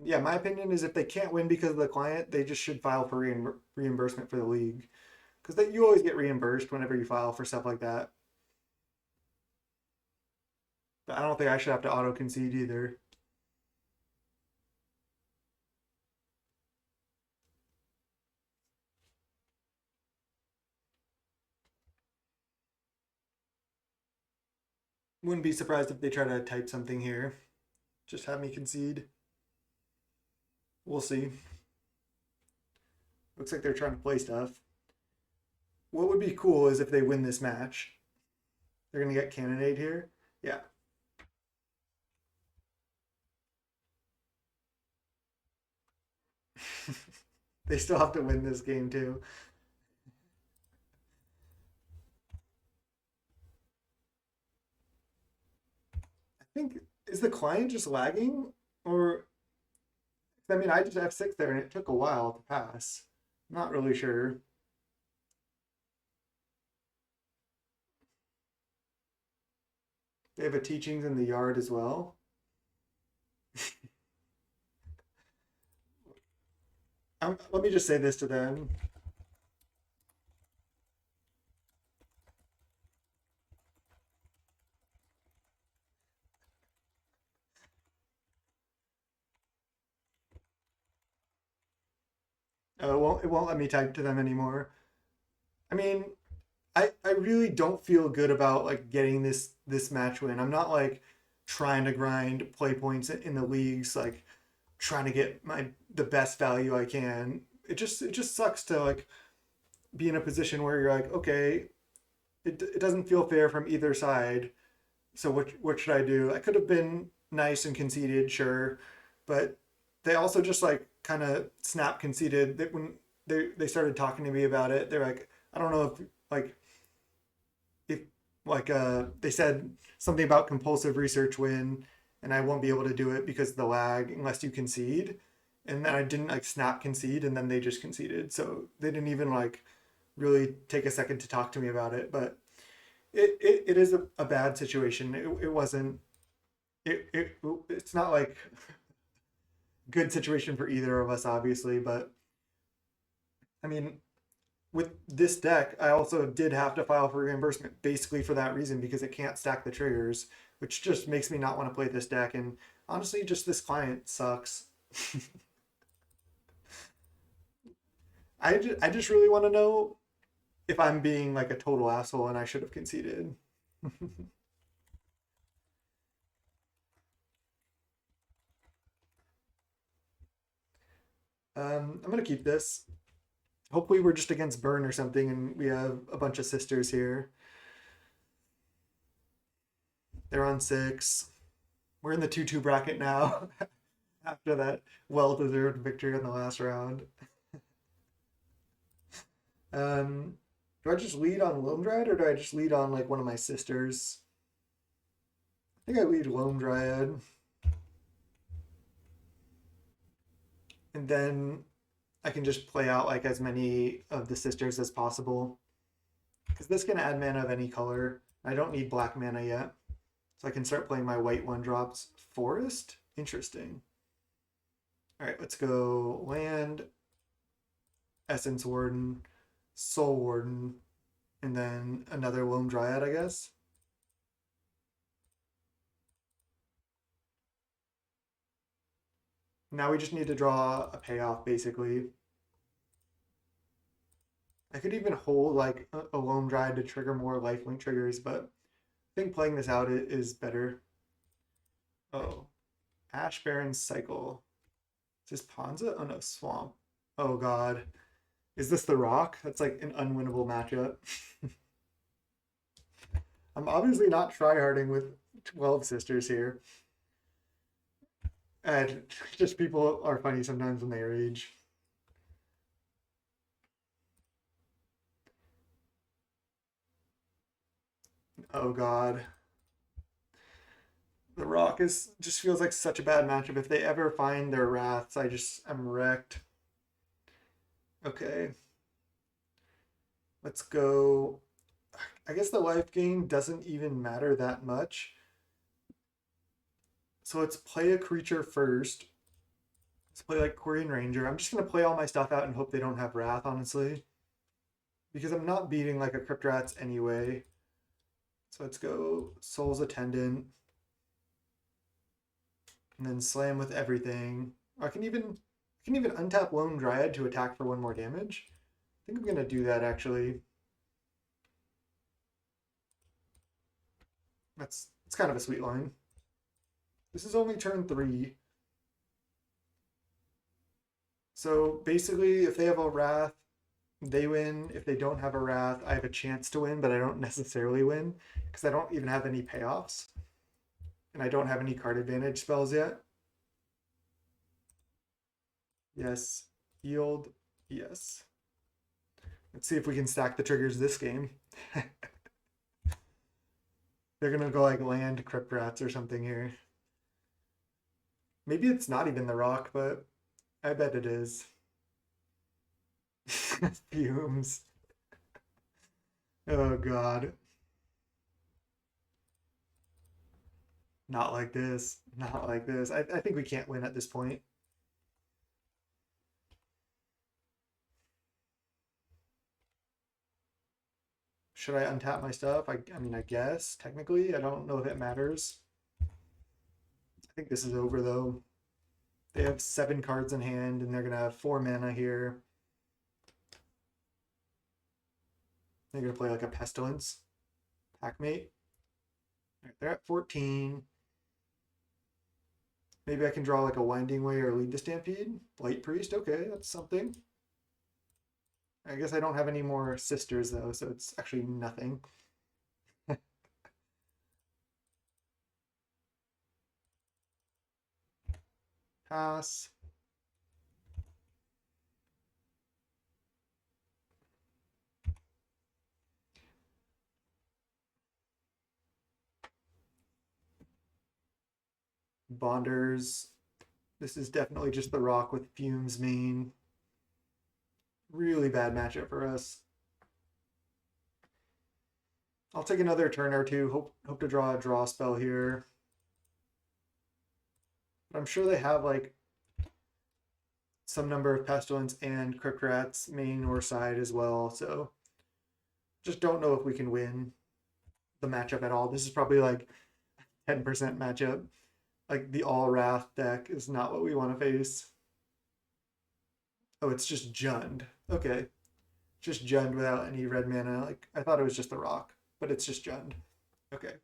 yeah, my opinion is if they can't win because of the client, they just should file for reimbursement for the league because you always get reimbursed whenever you file for stuff like that. But I don't think I should have to auto concede either. Wouldn't be surprised if they try to type something here. Just have me concede. We'll see. Looks like they're trying to play stuff. What would be cool is if they win this match. They're gonna get cannonade here. Yeah. They still have to win this game too. I think is the client just lagging? Or, I mean, I just F6 there and it took a while to pass. Not really sure. They have a teachings in the yard as well. Let me just say this to them. It won't let me type to them anymore. I mean, I really don't feel good about like getting this match win. I'm not like trying to grind play points in the leagues, like trying to get the best value I can. It just sucks to like be in a position where you're like, okay, it doesn't feel fair from either side. So what should I do? I could have been nice and conceded, sure, but they also just like kind of snap conceded that when they started talking to me about it. They're like, I don't know like if they said something about compulsive research win, and I won't be able to do it because of the lag unless you concede. And then I didn't like snap concede, and then they just conceded. So they didn't even like really take a second to talk to me about it. But it is a bad situation. It wasn't it's not like good situation for either of us, obviously. But I mean, with this deck, I also did have to file for reimbursement basically for that reason because it can't stack the triggers, which just makes me not want to play this deck. And honestly, just this client sucks. I just really want to know if I'm being like a total asshole and I should have conceded. I'm gonna keep this. Hopefully, we're just against Burn or something, and we have a bunch of sisters here. They're on 6. We're in the 2-2 bracket now after that well-deserved victory in the last round. Um, do I just lead on Lone Dryad or do I just lead on like one of my sisters? I think I lead Lone Dryad. And then I can just play out like as many of the sisters as possible. Because this can add mana of any color. I don't need black mana yet. So I can start playing my white one drops. Forest? Interesting. Alright, let's go land, Essence Warden, Soul Warden, and then another Lone Dryad, I guess. Now we just need to draw a payoff, basically. I could even hold like a Lone Dryad to trigger more lifelink triggers, but I think playing this out is better. Oh, Ash Baron's Cycle. Is this Ponza? Oh no, Swamp. Oh god. Is this the Rock? That's like an unwinnable matchup. I'm obviously not tryharding with 12 sisters here. And just people are funny sometimes when they rage. Oh god. The Rock is just feels like such a bad matchup. If they ever find their wraths, I'm wrecked. Okay. Let's go. I guess the life gain doesn't even matter that much. So let's play a creature first. Let's play like Quirion Ranger. I'm just gonna play all my stuff out and hope they don't have Wrath, honestly. Because I'm not beating like a Crypt Rats anyway. So let's go Soul's Attendant. And then slam with everything. I can even untap Lone Dryad to attack for one more damage. I think I'm gonna do that actually. It's kind of a sweet line. This is only turn 3. So basically, if they have a Wrath, they win. If they don't have a Wrath, I have a chance to win, but I don't necessarily win because I don't even have any payoffs. And I don't have any card advantage spells yet. Yes. Yield. Yes. Let's see if we can stack the triggers this game. They're gonna go like land Crypt Rats or something here. Maybe it's not even the rock, but I bet it is. Fumes. Oh god. Not like this. Not like this. I think we can't win at this point. Should I untap my stuff? I mean, I guess, technically. I don't know if it matters. I think this is over, though. They have 7 cards in hand, and they're going to have 4 mana here. They're going to play like a Pestilence. Packmate. Right, they're at 14. Maybe I can draw like a Winding Way or Lead the Stampede. Blight Priest, okay, that's something. I guess I don't have any more sisters though, so it's actually nothing. Pass. Bonders. This is definitely just the rock with Fumes main. Really bad matchup for us. I'll take another turn or two. Hope to draw a draw spell here. But I'm sure they have like some number of Pestilence and Crypt Rats main or side as well. So just don't know if we can win the matchup at all. This is probably like 10% matchup. Like the all Wrath deck is not what we want to face. Oh, it's just Jund. Okay. Just Jund without any red mana. Like I thought it was just the rock, but it's just Jund. Okay.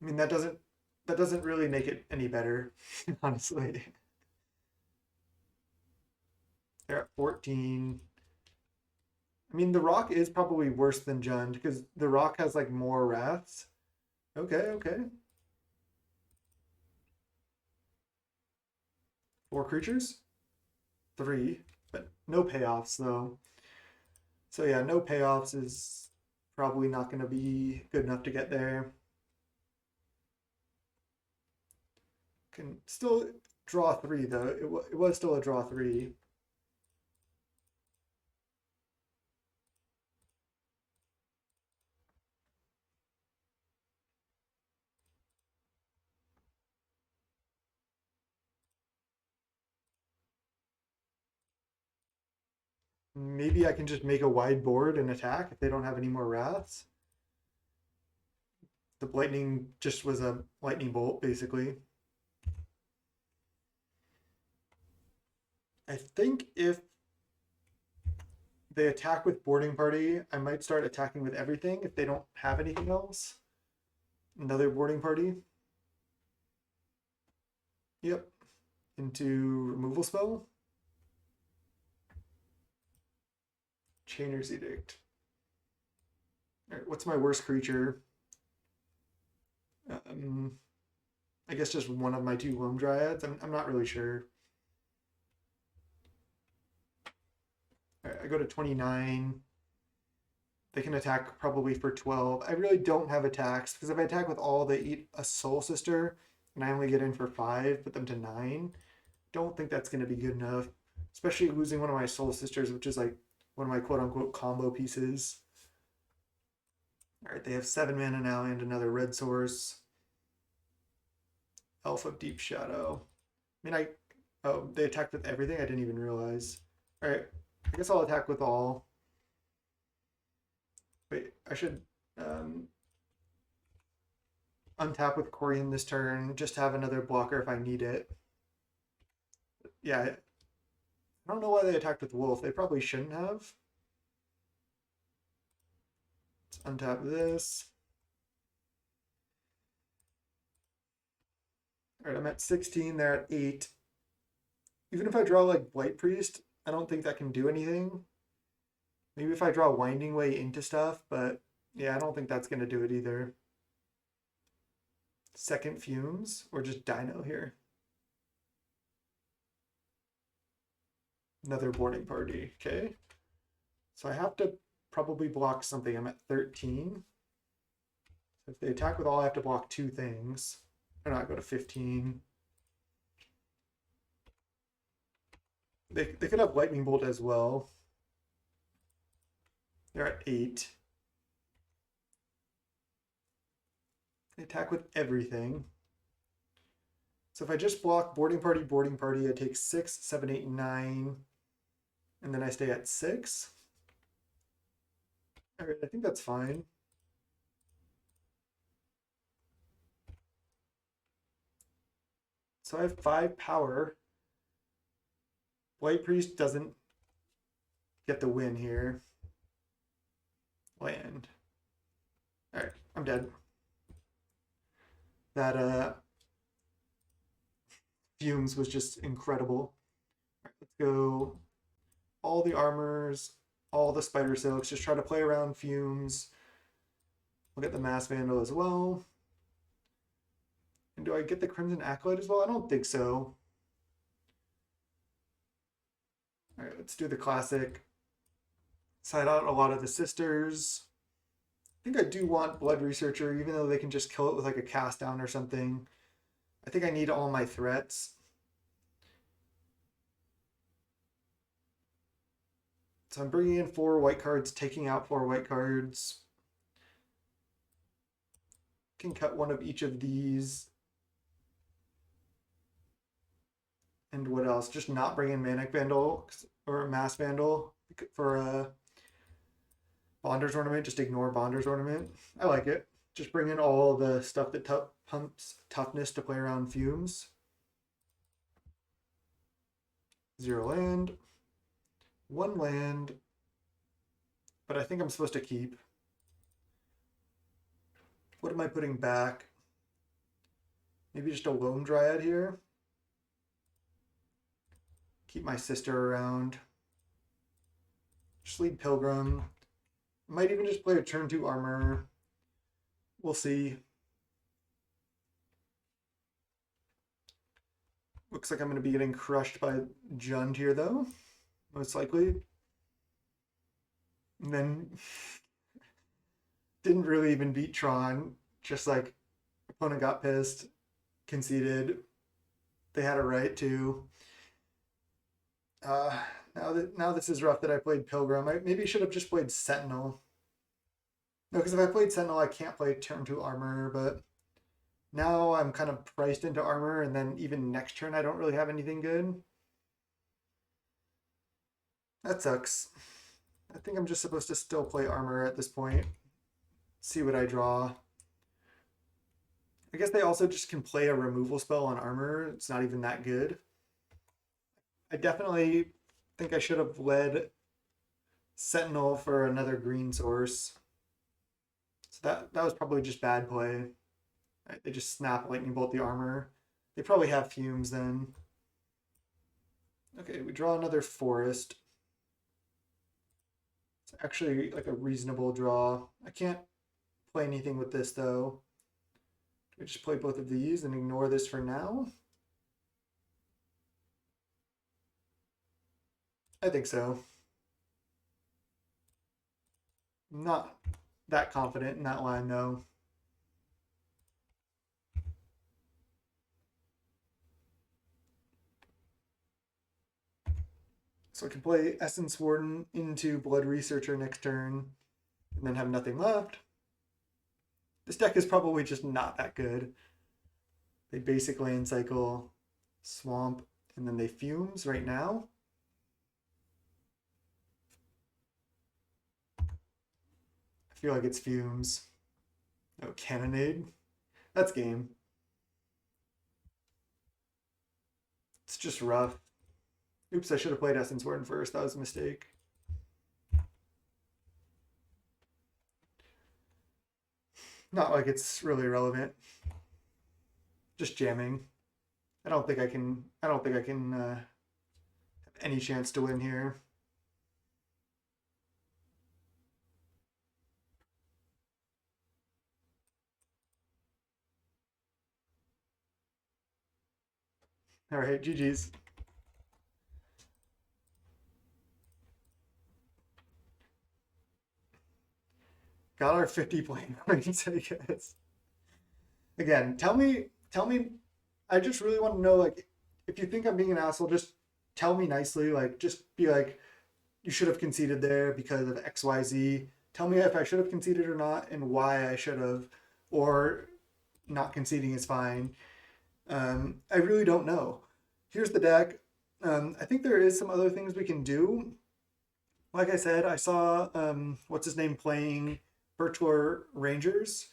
I mean that doesn't really make it any better, honestly. They're at 14. I mean the rock is probably worse than Jund because the rock has like more wraths. Okay, okay. 4 creatures? 3, but no payoffs though. So yeah, no payoffs is probably not going to be good enough to get there. Can still draw 3 though. It was still a draw 3. Maybe I can just make a wide board and attack if they don't have any more wraths. The lightning just was a lightning bolt basically. I think if they attack with boarding party, I might start attacking with everything if they don't have anything else. Another boarding party. Yep. Into removal spell. Chainer's Edict. All right, what's my worst creature? Um, I guess just one of my 2 Loam Dryads. I'm not really sure. All right, I go to 29. They can attack probably for 12. I really don't have attacks because if I attack with all, they eat a Soul Sister, and I only get in for 5, put them to 9. Don't think that's going to be good enough, especially losing one of my Soul Sisters, which is like one of my quote unquote combo pieces. All right, they have 7 mana now and another red source. Elf of Deep Shadow. I mean, oh, they attacked with everything? I didn't even realize. All right, I guess I'll attack with all. Wait, I should untap with Corian this turn, just have another blocker if I need it. Yeah, I don't know why they attacked with Wolf. They probably shouldn't have. Let's untap this. All right, I'm at 16. They're at 8. Even if I draw like Blight Priest, I don't think that can do anything. Maybe if I draw Winding Way into stuff, but yeah, I don't think that's going to do it either. Second Fumes or just Dino here. Another boarding party. Okay. So I have to probably block something. I'm at 13. So if they attack with all, I have to block 2 things. Or not, go to 15. They could have lightning bolt as well. They're at 8. They attack with everything. So if I just block boarding party, I take 6, 7, 8, 9, and then I stay at 6. All right, I think that's fine. So I have 5 power. White Priest doesn't get the win here. Land. All right, I'm dead. That Fumes was just incredible. All right, let's go all the armors, all the spider silks, just try to play around Fumes. We'll get the Mass Vandal as well. And do I get the Crimson Acolyte as well? I don't think so. All right, let's do the classic. Side out a lot of the sisters. I think I do want Blood Researcher, even though they can just kill it with like a cast down or something. I think I need all my threats. So I'm bringing in 4 white cards, taking out 4 white cards. Can cut one of each of these. And what else? Just not bring in Manic Vandal or Mass Vandal for a Bonder's Ornament. Just ignore Bonder's Ornament. I like it. Just bring in all the stuff that pumps toughness to play around Fumes. 0 land. 1 land. But I think I'm supposed to keep. What am I putting back? Maybe just a Lone Dryad here. Keep my sister around. Just lead Pilgrim. Might even just play a turn 2 armor. We'll see. Looks like I'm going to be getting crushed by Jund here, though. Most likely. And then didn't really even beat Tron. Just like opponent got pissed, conceded. They had a right to. Now this is rough that I played Pilgrim. I maybe should have just played Sentinel. No, because if I played Sentinel, I can't play turn 2 armor, but now I'm kind of priced into armor, and then even next turn I don't really have anything good. That sucks. I think I'm just supposed to still play armor at this point. See what I draw. I guess they also just can play a removal spell on armor. It's not even that good. I definitely think I should have led Sentinel for another green source. So that was probably just bad play. Right, they just snap lightning bolt the armor. They probably have Fumes then. Okay, we draw another forest. It's actually like a reasonable draw. I can't play anything with this though. Do we just play both of these and ignore this for now? I think so. Not that confident in that line though. So I can play Essence Warden into Blood Researcher next turn and then have nothing left. This deck is probably just not that good. They basic land cycle, swamp, and then they Fumes right now. I feel like it's Fumes. No, Cannonade. That's game. It's just rough. Oops, I should have played Essence Warden first. That was a mistake. Not like it's really relevant. Just jamming. I don't think I can have any chance to win here. All right, GG's. Got our 50 playing points, I guess. Again, tell me. I just really want to know, like, if you think I'm being an asshole, just tell me nicely, like just be like, you should have conceded there because of XYZ. Tell me if I should have conceded or not and why I should have, or not conceding is fine. I really don't know. Here's the deck. I think there is some other things we can do. Like I said, I saw what's his name playing Virtual Rangers,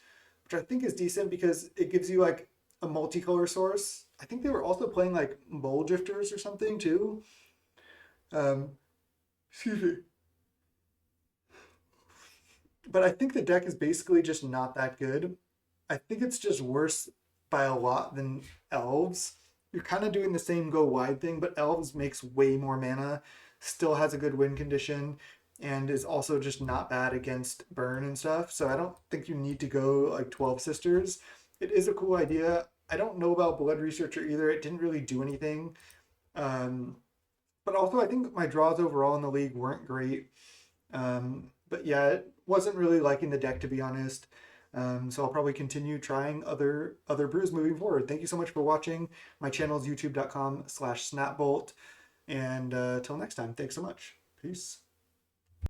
which I think is decent because it gives you like a multicolor source. I think they were also playing like Mole Drifters or something too. Um, Excuse me. But I think the deck is basically just not that good. I think it's just worse by a lot than Elves. You're kind of doing the same go wide thing, but Elves makes way more mana, still has a good win condition, and is also just not bad against burn and stuff. So I don't think you need to go like 12 Sisters. It is a cool idea. I don't know about Blood Researcher either. It didn't really do anything. Um, but also, I think my draws overall in the league weren't great. But yeah, it wasn't really liking the deck to be honest. So I'll probably continue trying other brews moving forward. Thank you so much for watching. My channel is youtube.com/snapbolt. And till next time, thanks so much. Peace.